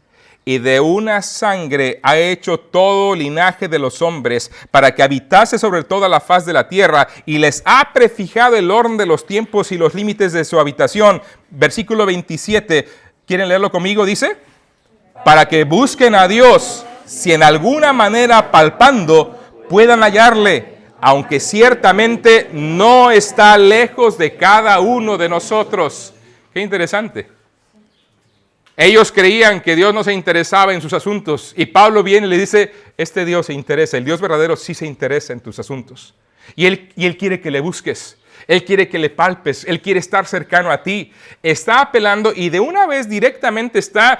Y de una sangre ha hecho todo linaje de los hombres para que habitase sobre toda la faz de la tierra y les ha prefijado el orden de los tiempos y los límites de su habitación. Versículo 27. ¿Quieren leerlo conmigo? Dice, para que busquen a Dios, si en alguna manera palpando puedan hallarle, aunque ciertamente no está lejos de cada uno de nosotros. Qué interesante. Ellos creían que Dios no se interesaba en sus asuntos. Y Pablo viene y le dice, este Dios se interesa. El Dios verdadero sí se interesa en tus asuntos. Y Él quiere que le busques. Él quiere que le palpes. Él quiere estar cercano a ti. Está apelando y de una vez directamente está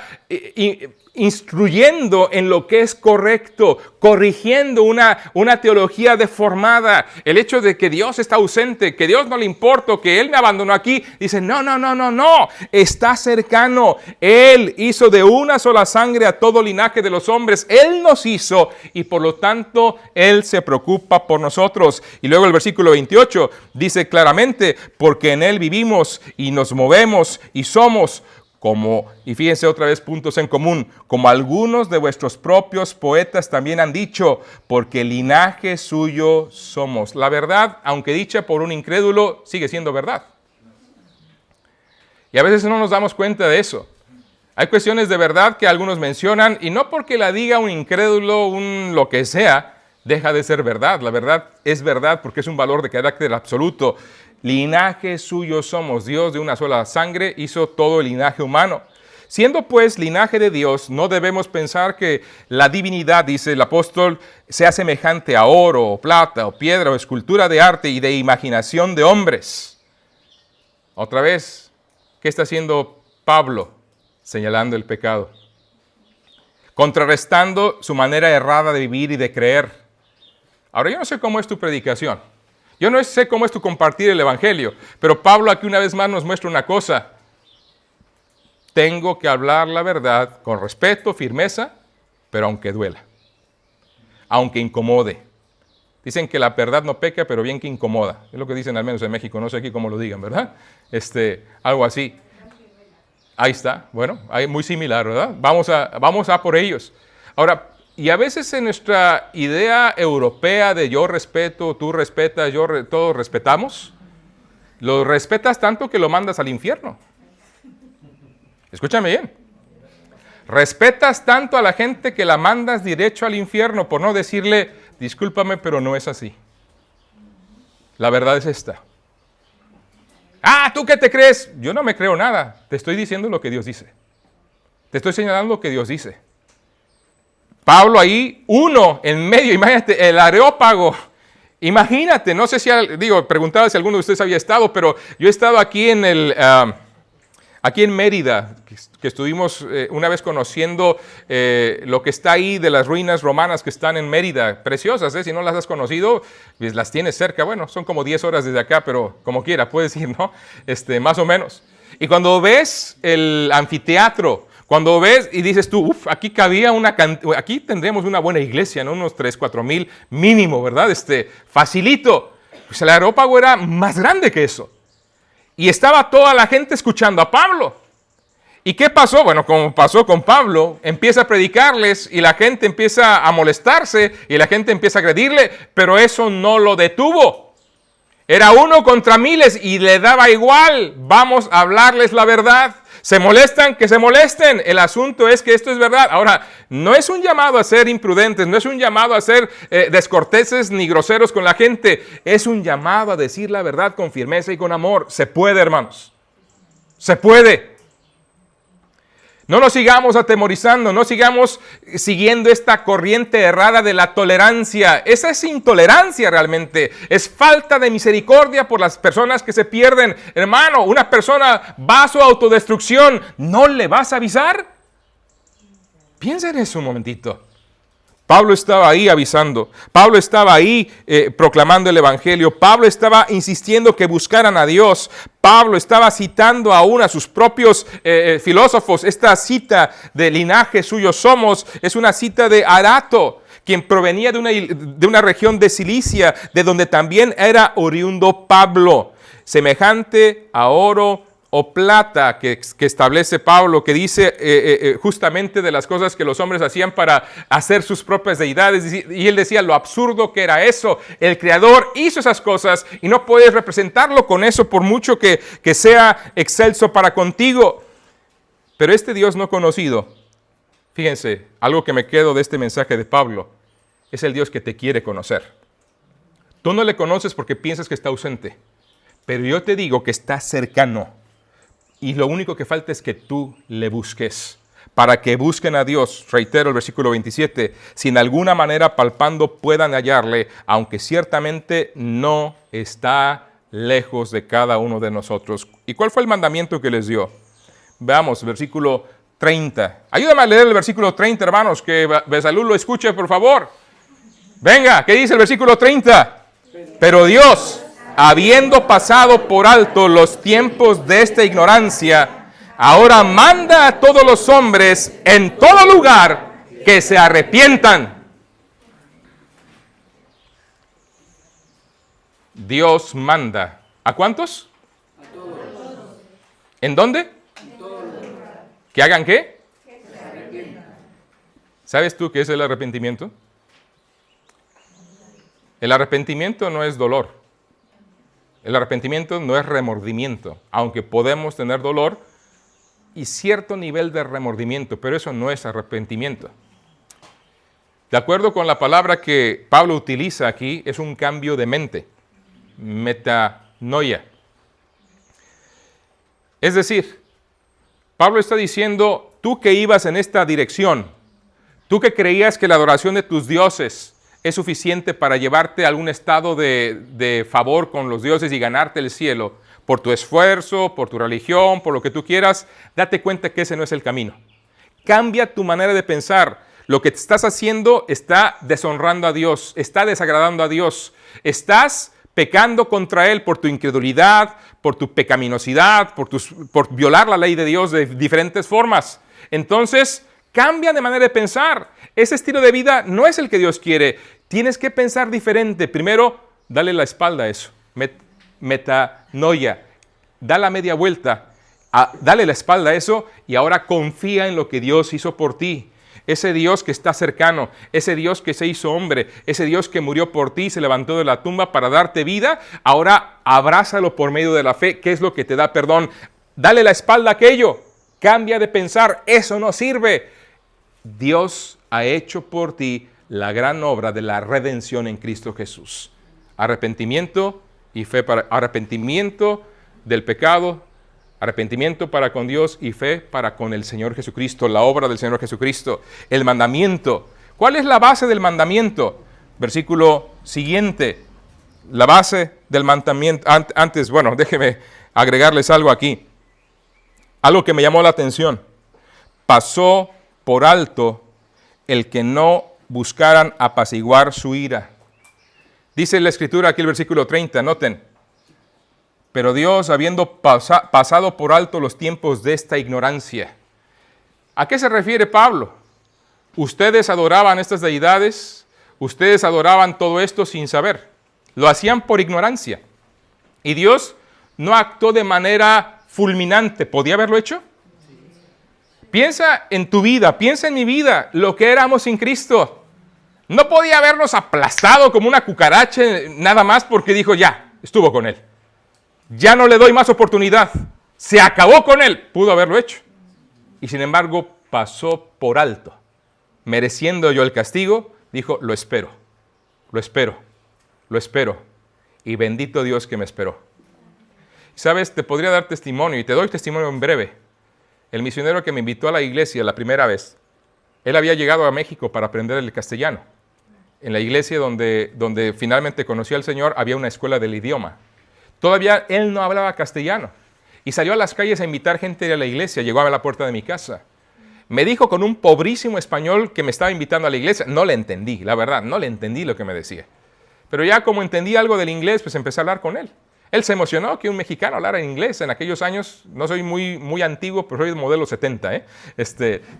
instruyendo en lo que es correcto, corrigiendo una teología deformada. El hecho de que Dios está ausente, que Dios no le importa, que Él me abandonó aquí. Dice, no, está cercano. Él hizo de una sola sangre a todo linaje de los hombres. Él nos hizo y por lo tanto Él se preocupa por nosotros. Y luego el versículo 28 dice claramente, porque en Él vivimos y nos movemos y somos. y fíjense otra vez puntos en común, como algunos de vuestros propios poetas también han dicho, porque linaje suyo somos. La verdad, aunque dicha por un incrédulo, sigue siendo verdad. Y a veces no nos damos cuenta de eso. Hay cuestiones de verdad que algunos mencionan, y no porque la diga un incrédulo, lo que sea, deja de ser verdad. La verdad es verdad porque es un valor de carácter absoluto. Linaje suyo somos. Dios de una sola sangre hizo todo el linaje humano. Siendo pues linaje de Dios, no debemos pensar que la divinidad, dice el apóstol, sea semejante a oro, o plata, o piedra, o escultura de arte y de imaginación de hombres. Otra vez, ¿qué está haciendo Pablo? Señalando el pecado. Contrarrestando su manera errada de vivir y de creer. Ahora, yo no sé cómo es tu predicación. Yo no sé cómo es tu compartir el evangelio, pero Pablo aquí una vez más nos muestra una cosa. Tengo que hablar la verdad con respeto, firmeza, pero aunque duela, aunque incomode. Dicen que la verdad no peca, pero bien que incomoda. Es lo que dicen al menos en México, no sé aquí cómo lo digan, ¿verdad? Algo así. Ahí está, bueno, muy similar, ¿verdad? Vamos a por ellos. Ahora, y a veces en nuestra idea europea de yo respeto, tú respetas, todos respetamos, lo respetas tanto que lo mandas al infierno. Escúchame bien. Respetas tanto a la gente que la mandas derecho al infierno por no decirle, discúlpame, pero no es así. La verdad es esta. Ah, ¿tú qué te crees? Yo no me creo nada. Te estoy diciendo lo que Dios dice. Te estoy señalando lo que Dios dice. Pablo ahí, uno en medio, imagínate, el Areópago. Imagínate, no sé si, preguntaba si alguno de ustedes había estado, pero yo he estado aquí aquí en Mérida, que estuvimos una vez conociendo lo que está ahí de las ruinas romanas que están en Mérida, preciosas, si no las has conocido, pues las tienes cerca, bueno, son como 10 horas desde acá, pero como quiera, puedes ir, ¿no? Más o menos. Y cuando ves el anfiteatro, cuando ves y dices tú, aquí cabía aquí tendremos una buena iglesia, ¿no? Unos 3,000, 4,000 mínimo, ¿verdad? Facilito. Pues el Areópago era más grande que eso. Y estaba toda la gente escuchando a Pablo. ¿Y qué pasó? Bueno, como pasó con Pablo, empieza a predicarles y la gente empieza a molestarse y la gente empieza a agredirle, pero eso no lo detuvo. Era 1 contra miles y le daba igual. Vamos a hablarles la verdad. Se molestan, que se molesten. El asunto es que esto es verdad. Ahora, no es un llamado a ser imprudentes, no es un llamado a ser descorteses ni groseros con la gente. Es un llamado a decir la verdad con firmeza y con amor. Se puede, hermanos. Se puede. No nos sigamos atemorizando, no sigamos siguiendo esta corriente errada de la tolerancia. Esa es intolerancia realmente. Es falta de misericordia por las personas que se pierden. Hermano, una persona va a su autodestrucción, ¿no le vas a avisar? Piensa en eso un momentito. Pablo estaba ahí avisando, Pablo estaba ahí proclamando el evangelio, Pablo estaba insistiendo que buscaran a Dios, Pablo estaba citando aún a sus propios filósofos. Esta cita de linaje suyo somos es una cita de Arato, quien provenía de una región de Cilicia, de donde también era oriundo Pablo, semejante a oro o plata que establece Pablo, que dice justamente de las cosas que los hombres hacían para hacer sus propias deidades, y él decía lo absurdo que era eso. El Creador hizo esas cosas y no puedes representarlo con eso por mucho que sea excelso para contigo. Pero este Dios no conocido, fíjense, algo que me quedo de este mensaje de Pablo, es el Dios que te quiere conocer. Tú no le conoces porque piensas que está ausente, pero yo te digo que está cercano. Y lo único que falta es que tú le busques. Para que busquen a Dios, reitero el versículo 27, si en alguna manera palpando puedan hallarle, aunque ciertamente no está lejos de cada uno de nosotros. ¿Y cuál fue el mandamiento que les dio? Veamos, versículo 30. Ayúdame a leer el versículo 30, hermanos, que Besalú lo escuche, por favor. Venga, ¿qué dice el versículo 30? Pero Dios, habiendo pasado por alto los tiempos de esta ignorancia, ahora manda a todos los hombres en todo lugar que se arrepientan. Dios manda. ¿A cuántos? A todos. ¿En dónde? En todo lugar. ¿Que hagan qué? ¿Sabes tú qué es el arrepentimiento? El arrepentimiento no es dolor. El arrepentimiento no es remordimiento, aunque podemos tener dolor y cierto nivel de remordimiento, pero eso no es arrepentimiento. De acuerdo con la palabra que Pablo utiliza aquí, es un cambio de mente, metanoia. Es decir, Pablo está diciendo, tú que ibas en esta dirección, tú que creías que la adoración de tus dioses es suficiente para llevarte a algún estado de favor con los dioses y ganarte el cielo, por tu esfuerzo, por tu religión, por lo que tú quieras, date cuenta que ese no es el camino. Cambia tu manera de pensar. Lo que estás haciendo está deshonrando a Dios, está desagradando a Dios, estás pecando contra Él por tu incredulidad, por tu pecaminosidad, por violar la ley de Dios de diferentes formas. Entonces, cambia de manera de pensar. Ese estilo de vida no es el que Dios quiere. Tienes que pensar diferente. Primero, dale la espalda a eso. Metanoia. Da la media vuelta. Dale la espalda a eso y ahora confía en lo que Dios hizo por ti. Ese Dios que está cercano, ese Dios que se hizo hombre, ese Dios que murió por ti y se levantó de la tumba para darte vida, ahora abrázalo por medio de la fe, que es lo que te da perdón. Dale la espalda a aquello. Cambia de pensar. Eso no sirve. Dios ha hecho por ti la gran obra de la redención en Cristo Jesús. Arrepentimiento y fe para arrepentimiento del pecado, arrepentimiento para con Dios y fe para con el Señor Jesucristo, la obra del Señor Jesucristo. El mandamiento. ¿Cuál es la base del mandamiento? Versículo siguiente. La base del mandamiento. Antes, bueno, déjeme agregarles algo aquí. Algo que me llamó la atención. Pasó por alto el que no buscaran apaciguar su ira. Dice la Escritura aquí el versículo 30, noten. Pero Dios, habiendo pasado por alto los tiempos de esta ignorancia. ¿A qué se refiere Pablo? Ustedes adoraban estas deidades, ustedes adoraban todo esto sin saber. Lo hacían por ignorancia. Y Dios no actuó de manera fulminante. ¿Podía haberlo hecho? Piensa en tu vida, piensa en mi vida, lo que éramos sin Cristo. No podía habernos aplastado como una cucaracha nada más porque dijo, ya, estuvo con Él. Ya no le doy más oportunidad. Se acabó con Él. Pudo haberlo hecho. Y sin embargo, pasó por alto. Mereciendo yo el castigo, dijo, lo espero, lo espero, lo espero. Y bendito Dios que me esperó. ¿Sabes? Te podría dar testimonio y te doy testimonio en breve. El misionero que me invitó a la iglesia la primera vez, él había llegado a México para aprender el castellano. En la iglesia donde finalmente conoció al Señor había una escuela del idioma. Todavía él no hablaba castellano y salió a las calles a invitar gente a la iglesia. Llegó a la puerta de mi casa. Me dijo con un pobrísimo español que me estaba invitando a la iglesia. No le entendí, la verdad, no le entendí lo que me decía. Pero ya como entendí algo del inglés, pues empecé a hablar con él. Él se emocionó que un mexicano hablara en inglés. En aquellos años, no soy muy antiguo, pero soy del modelo 70.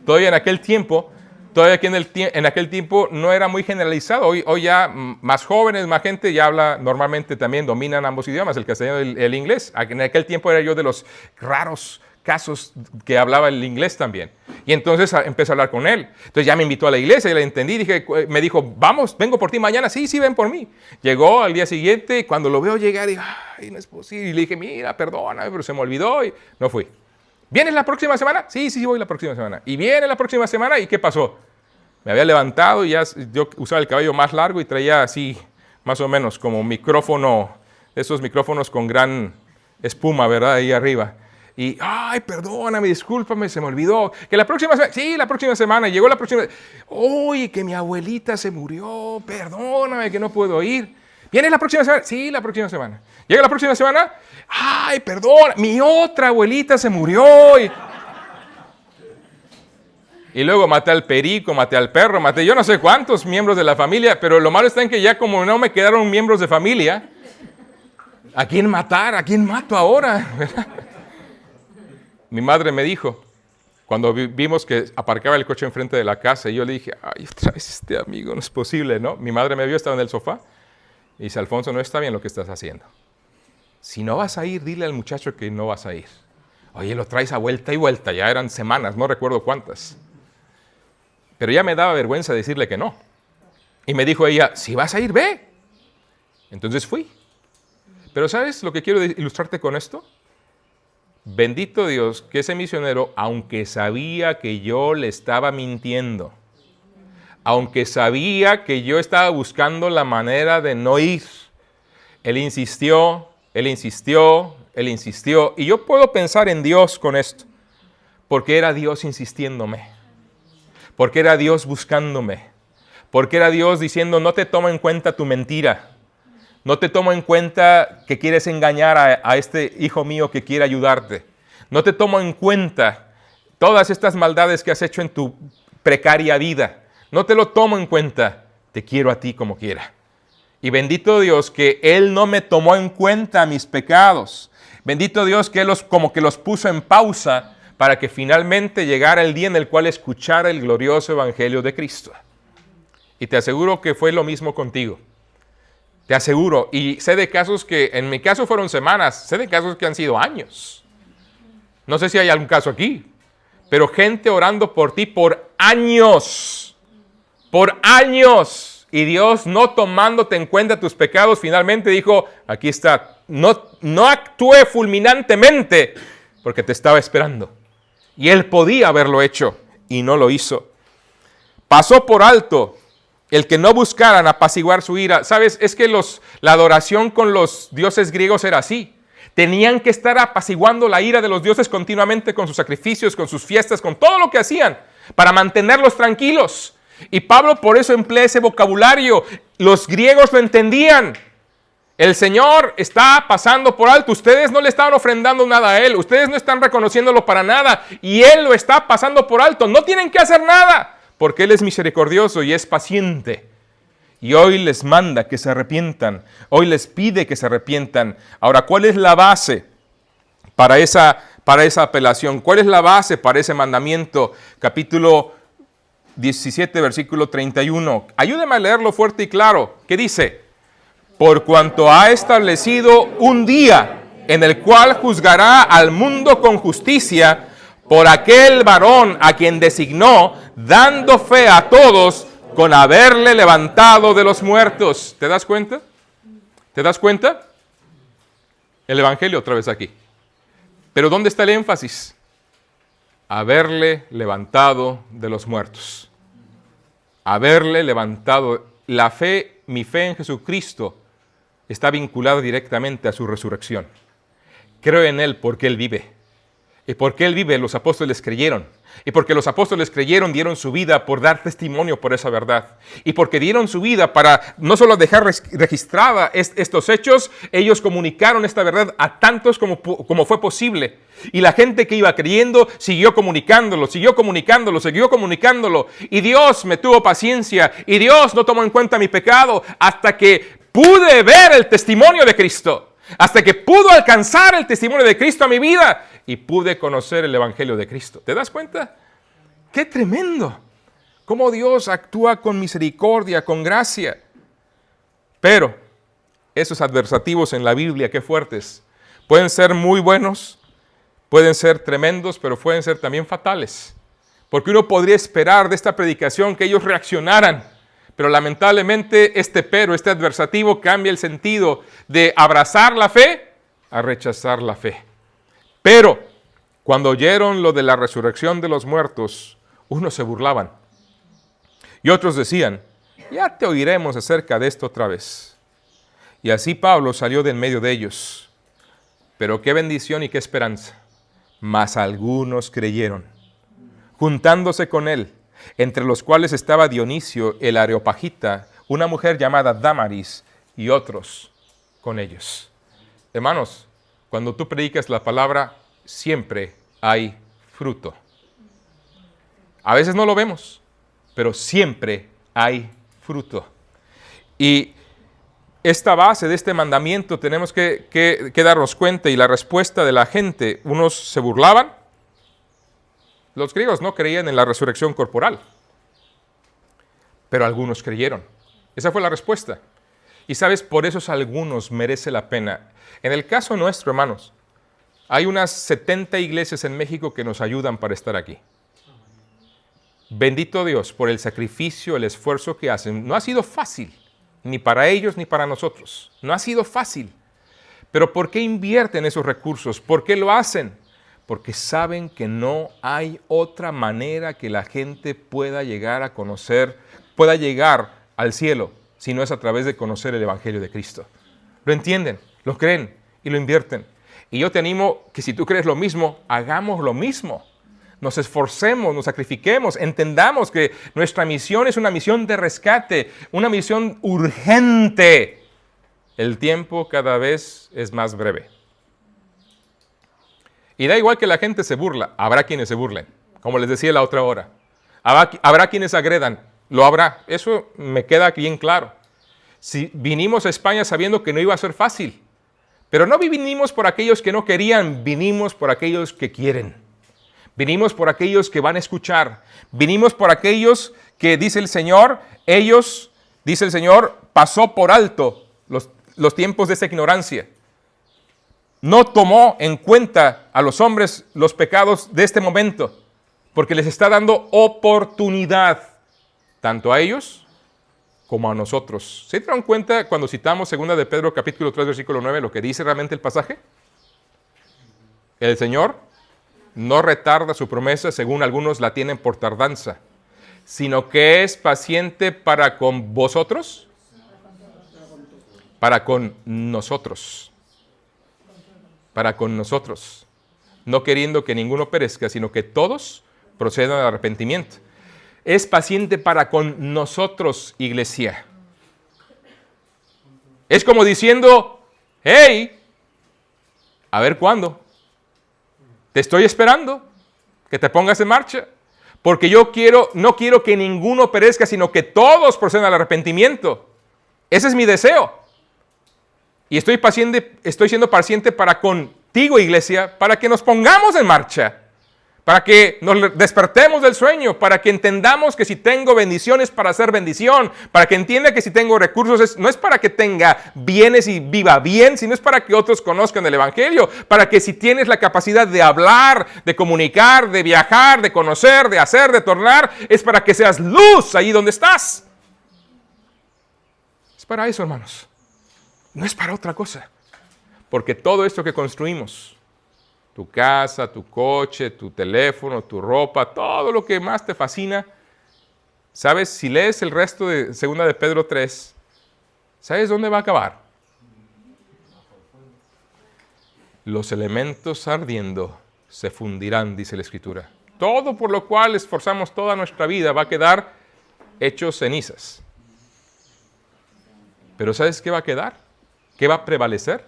Todavía en aquel tiempo, en aquel tiempo no era muy generalizado. Hoy ya más jóvenes, más gente ya habla normalmente también, dominan ambos idiomas, el castellano y el inglés. En aquel tiempo era yo de los raros casos que hablaba el inglés también. Y entonces empecé a hablar con él. Entonces ya me invitó a la iglesia y le entendí. Me dijo, vamos, vengo por ti mañana. Sí, ven por mí. Llegó al día siguiente y cuando lo veo llegar, dije, ay, no es posible. Y le dije, mira, perdóname, pero se me olvidó y no fui. ¿Vienes la próxima semana? Sí, voy la próxima semana. Y viene la próxima semana y ¿qué pasó? Me había levantado y ya yo usaba el cabello más largo y traía así, más o menos, como micrófono, esos micrófonos con gran espuma, ¿verdad? Ahí arriba. Y, ay, perdóname, discúlpame, se me olvidó. Que la próxima semana, sí, la próxima semana, llegó la próxima. Uy, que mi abuelita se murió, perdóname que no puedo ir. ¿Vienes la próxima semana? Sí, la próxima semana. Llega la próxima semana, ay, perdón, mi otra abuelita se murió. Y luego maté al perico, maté al perro, maté yo no sé cuántos miembros de la familia, pero lo malo está en que ya como no me quedaron miembros de familia, ¿a quién matar? ¿A quién mato ahora? Mi madre me dijo, cuando vimos que aparcaba el coche enfrente de la casa, y yo le dije, ay, otra vez este amigo, no es posible, ¿no? Mi madre me vio, estaba en el sofá, y dice, Alfonso, no está bien lo que estás haciendo. Si no vas a ir, dile al muchacho que no vas a ir. Oye, lo traes a vuelta y vuelta, ya eran semanas, no recuerdo cuántas. Pero ya me daba vergüenza decirle que no. Y me dijo ella, si vas a ir, ve. Entonces fui. Pero ¿sabes lo que quiero ilustrarte con esto? Bendito Dios que ese misionero, aunque sabía que yo le estaba mintiendo, aunque sabía que yo estaba buscando la manera de no ir, él insistió, él insistió, él insistió. Y yo puedo pensar en Dios con esto, porque era Dios insistiéndome, porque era Dios buscándome, porque era Dios diciendo, no te tomo en cuenta tu mentira, no te tomo en cuenta que quieres engañar a este hijo mío que quiere ayudarte, no te tomo en cuenta todas estas maldades que has hecho en tu precaria vida, no te lo tomo en cuenta, te quiero a ti como quiera. Y bendito Dios que Él no me tomó en cuenta mis pecados. Bendito Dios que Él como que los puso en pausa para que finalmente llegara el día en el cual escuchara el glorioso evangelio de Cristo. Y te aseguro que fue lo mismo contigo. Te aseguro. Y sé de casos que, en mi caso fueron semanas, sé de casos que han sido años. No sé si hay algún caso aquí, pero gente orando por ti por años. Por años. Y Dios, no tomándote en cuenta tus pecados, finalmente dijo, aquí está, no actúe fulminantemente, porque te estaba esperando. Y Él podía haberlo hecho, y no lo hizo. Pasó por alto el que no buscaran apaciguar su ira. ¿Sabes? Es que la adoración con los dioses griegos era así. Tenían que estar apaciguando la ira de los dioses continuamente con sus sacrificios, con sus fiestas, con todo lo que hacían, para mantenerlos tranquilos. Y Pablo por eso emplea ese vocabulario. Los griegos lo entendían. El Señor está pasando por alto. Ustedes no le estaban ofrendando nada a Él. Ustedes no están reconociéndolo para nada. Y Él lo está pasando por alto. No tienen que hacer nada. Porque Él es misericordioso y es paciente. Y hoy les manda que se arrepientan. Hoy les pide que se arrepientan. Ahora, ¿cuál es la base para esa apelación? ¿Cuál es la base para ese mandamiento? Capítulo 17, versículo 31. Ayúdeme a leerlo fuerte y claro. ¿Qué dice? Por cuanto ha establecido un día en el cual juzgará al mundo con justicia por aquel varón a quien designó, dando fe a todos con haberle levantado de los muertos. ¿Te das cuenta? ¿Te das cuenta? El Evangelio otra vez aquí. Pero ¿dónde está el énfasis? Haberle levantado de los muertos. Haberle levantado. La fe, mi fe en Jesucristo, está vinculada directamente a su resurrección. Creo en Él porque Él vive. Y porque Él vive, los apóstoles creyeron. Y porque los apóstoles creyeron, dieron su vida por dar testimonio por esa verdad. Y porque dieron su vida para no solo dejar registrada estos hechos, ellos comunicaron esta verdad a tantos como fue posible. Y la gente que iba creyendo siguió comunicándolo, siguió comunicándolo, siguió comunicándolo. Y Dios me tuvo paciencia. Y Dios no tomó en cuenta mi pecado hasta que pude ver el testimonio de Cristo. Hasta que pudo alcanzar el testimonio de Cristo a mi vida y pude conocer el Evangelio de Cristo. ¿Te das cuenta? ¡Qué tremendo! Cómo Dios actúa con misericordia, con gracia. Pero esos adversativos en la Biblia, qué fuertes. Pueden ser muy buenos, pueden ser tremendos, pero pueden ser también fatales. Porque uno podría esperar de esta predicación que ellos reaccionaran. Pero lamentablemente este adversativo cambia el sentido de abrazar la fe a rechazar la fe. Pero cuando oyeron lo de la resurrección de los muertos, unos se burlaban. Y otros decían, ya te oiremos acerca de esto otra vez. Y así Pablo salió de en medio de ellos. Pero qué bendición y qué esperanza. Mas algunos creyeron, juntándose con él, entre los cuales estaba Dionisio el Areopagita, una mujer llamada Dámaris, y otros con ellos. Hermanos, cuando tú predicas la palabra, siempre hay fruto. A veces no lo vemos, pero siempre hay fruto. Y esta base de este mandamiento tenemos que darnos cuenta, y la respuesta de la gente, unos se burlaban. Los griegos no creían en la resurrección corporal, pero algunos creyeron. Esa fue la respuesta. Y sabes, por esos algunos merece la pena. En el caso nuestro, hermanos, Hay unas 70 iglesias en México que nos ayudan para estar aquí. Bendito Dios por el sacrificio, el esfuerzo que hacen. No ha sido fácil, ni para ellos ni para nosotros. No ha sido fácil. Pero ¿por qué invierten esos recursos? ¿Por qué lo hacen? Porque saben que no hay otra manera que la gente pueda llegar a conocer, pueda llegar al cielo, si no es a través de conocer el Evangelio de Cristo. Lo entienden, lo creen y lo invierten. Y yo te animo que si tú crees lo mismo, hagamos lo mismo. Nos esforcemos, nos sacrifiquemos, entendamos que nuestra misión es una misión de rescate, una misión urgente. El tiempo cada vez es más breve. Y da igual que la gente se burla, habrá quienes se burlen, como les decía la otra hora. Habrá quienes agredan, lo habrá, eso me queda bien claro. Si vinimos a España sabiendo que no iba a ser fácil, pero no vinimos por aquellos que no querían, vinimos por aquellos que quieren. Vinimos por aquellos que van a escuchar. Vinimos por aquellos que, dice el Señor, ellos, dice el Señor, pasó por alto los tiempos de esa ignorancia. No tomó en cuenta a los hombres los pecados de este momento, porque les está dando oportunidad, tanto a ellos como a nosotros. ¿Se dieron cuenta cuando citamos 2 de Pedro capítulo 3, versículo 9, lo que dice realmente el pasaje? El Señor no retarda su promesa, según algunos la tienen por tardanza, sino que es paciente para con vosotros, para con nosotros, no queriendo que ninguno perezca, sino que todos procedan al arrepentimiento. Es paciente para con nosotros, iglesia. Es como diciendo, hey, a ver cuándo. Te estoy esperando que te pongas en marcha, porque no quiero que ninguno perezca, sino que todos procedan al arrepentimiento. Ese es mi deseo. Y estoy siendo paciente para contigo, iglesia, para que nos pongamos en marcha, para que nos despertemos del sueño, para que entendamos que si tengo bendiciones para hacer bendición, para que entienda que si tengo recursos no es para que tenga bienes y viva bien, sino es para que otros conozcan el Evangelio, para que si tienes la capacidad de hablar, de comunicar, de viajar, de conocer, de hacer, de tornar, es para que seas luz ahí donde estás. Es para eso, hermanos. No es para otra cosa. Porque todo esto que construimos, tu casa, tu coche, tu teléfono, tu ropa, todo lo que más te fascina, ¿sabes? Si lees el resto de 2 de Pedro 3, ¿sabes dónde va a acabar? Los elementos ardiendo se fundirán, dice la Escritura. Todo por lo cual esforzamos toda nuestra vida va a quedar hecho cenizas. Pero ¿sabes qué va a quedar? ¿Qué va a prevalecer?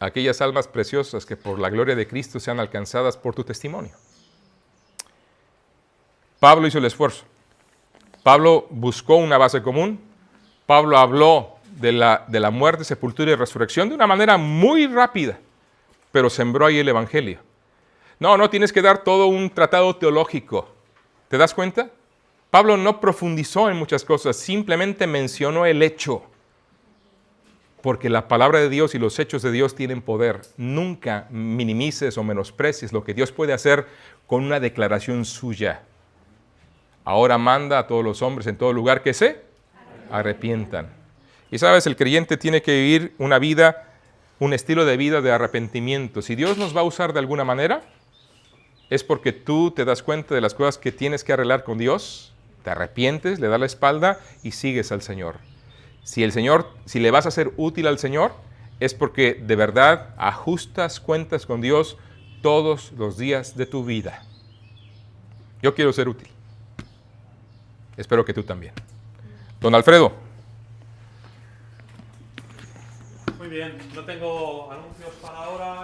Aquellas almas preciosas que por la gloria de Cristo sean alcanzadas por tu testimonio. Pablo hizo el esfuerzo. Pablo buscó una base común. Pablo habló de la muerte, sepultura y resurrección de una manera muy rápida, pero sembró ahí el Evangelio. No tienes que dar todo un tratado teológico. ¿Te das cuenta? Pablo no profundizó en muchas cosas, simplemente mencionó el hecho. Porque la palabra de Dios y los hechos de Dios tienen poder. Nunca minimices o menosprecies lo que Dios puede hacer con una declaración suya. Ahora manda a todos los hombres en todo lugar que se arrepientan. Y sabes, el creyente tiene que vivir una vida, un estilo de vida de arrepentimiento. Si Dios nos va a usar de alguna manera, es porque tú te das cuenta de las cosas que tienes que arreglar con Dios, te arrepientes, le das la espalda y sigues al Señor. Si le vas a ser útil al Señor, es porque de verdad ajustas cuentas con Dios todos los días de tu vida. Yo quiero ser útil. Espero que tú también. Don Alfredo. Muy bien, no tengo anuncios para ahora.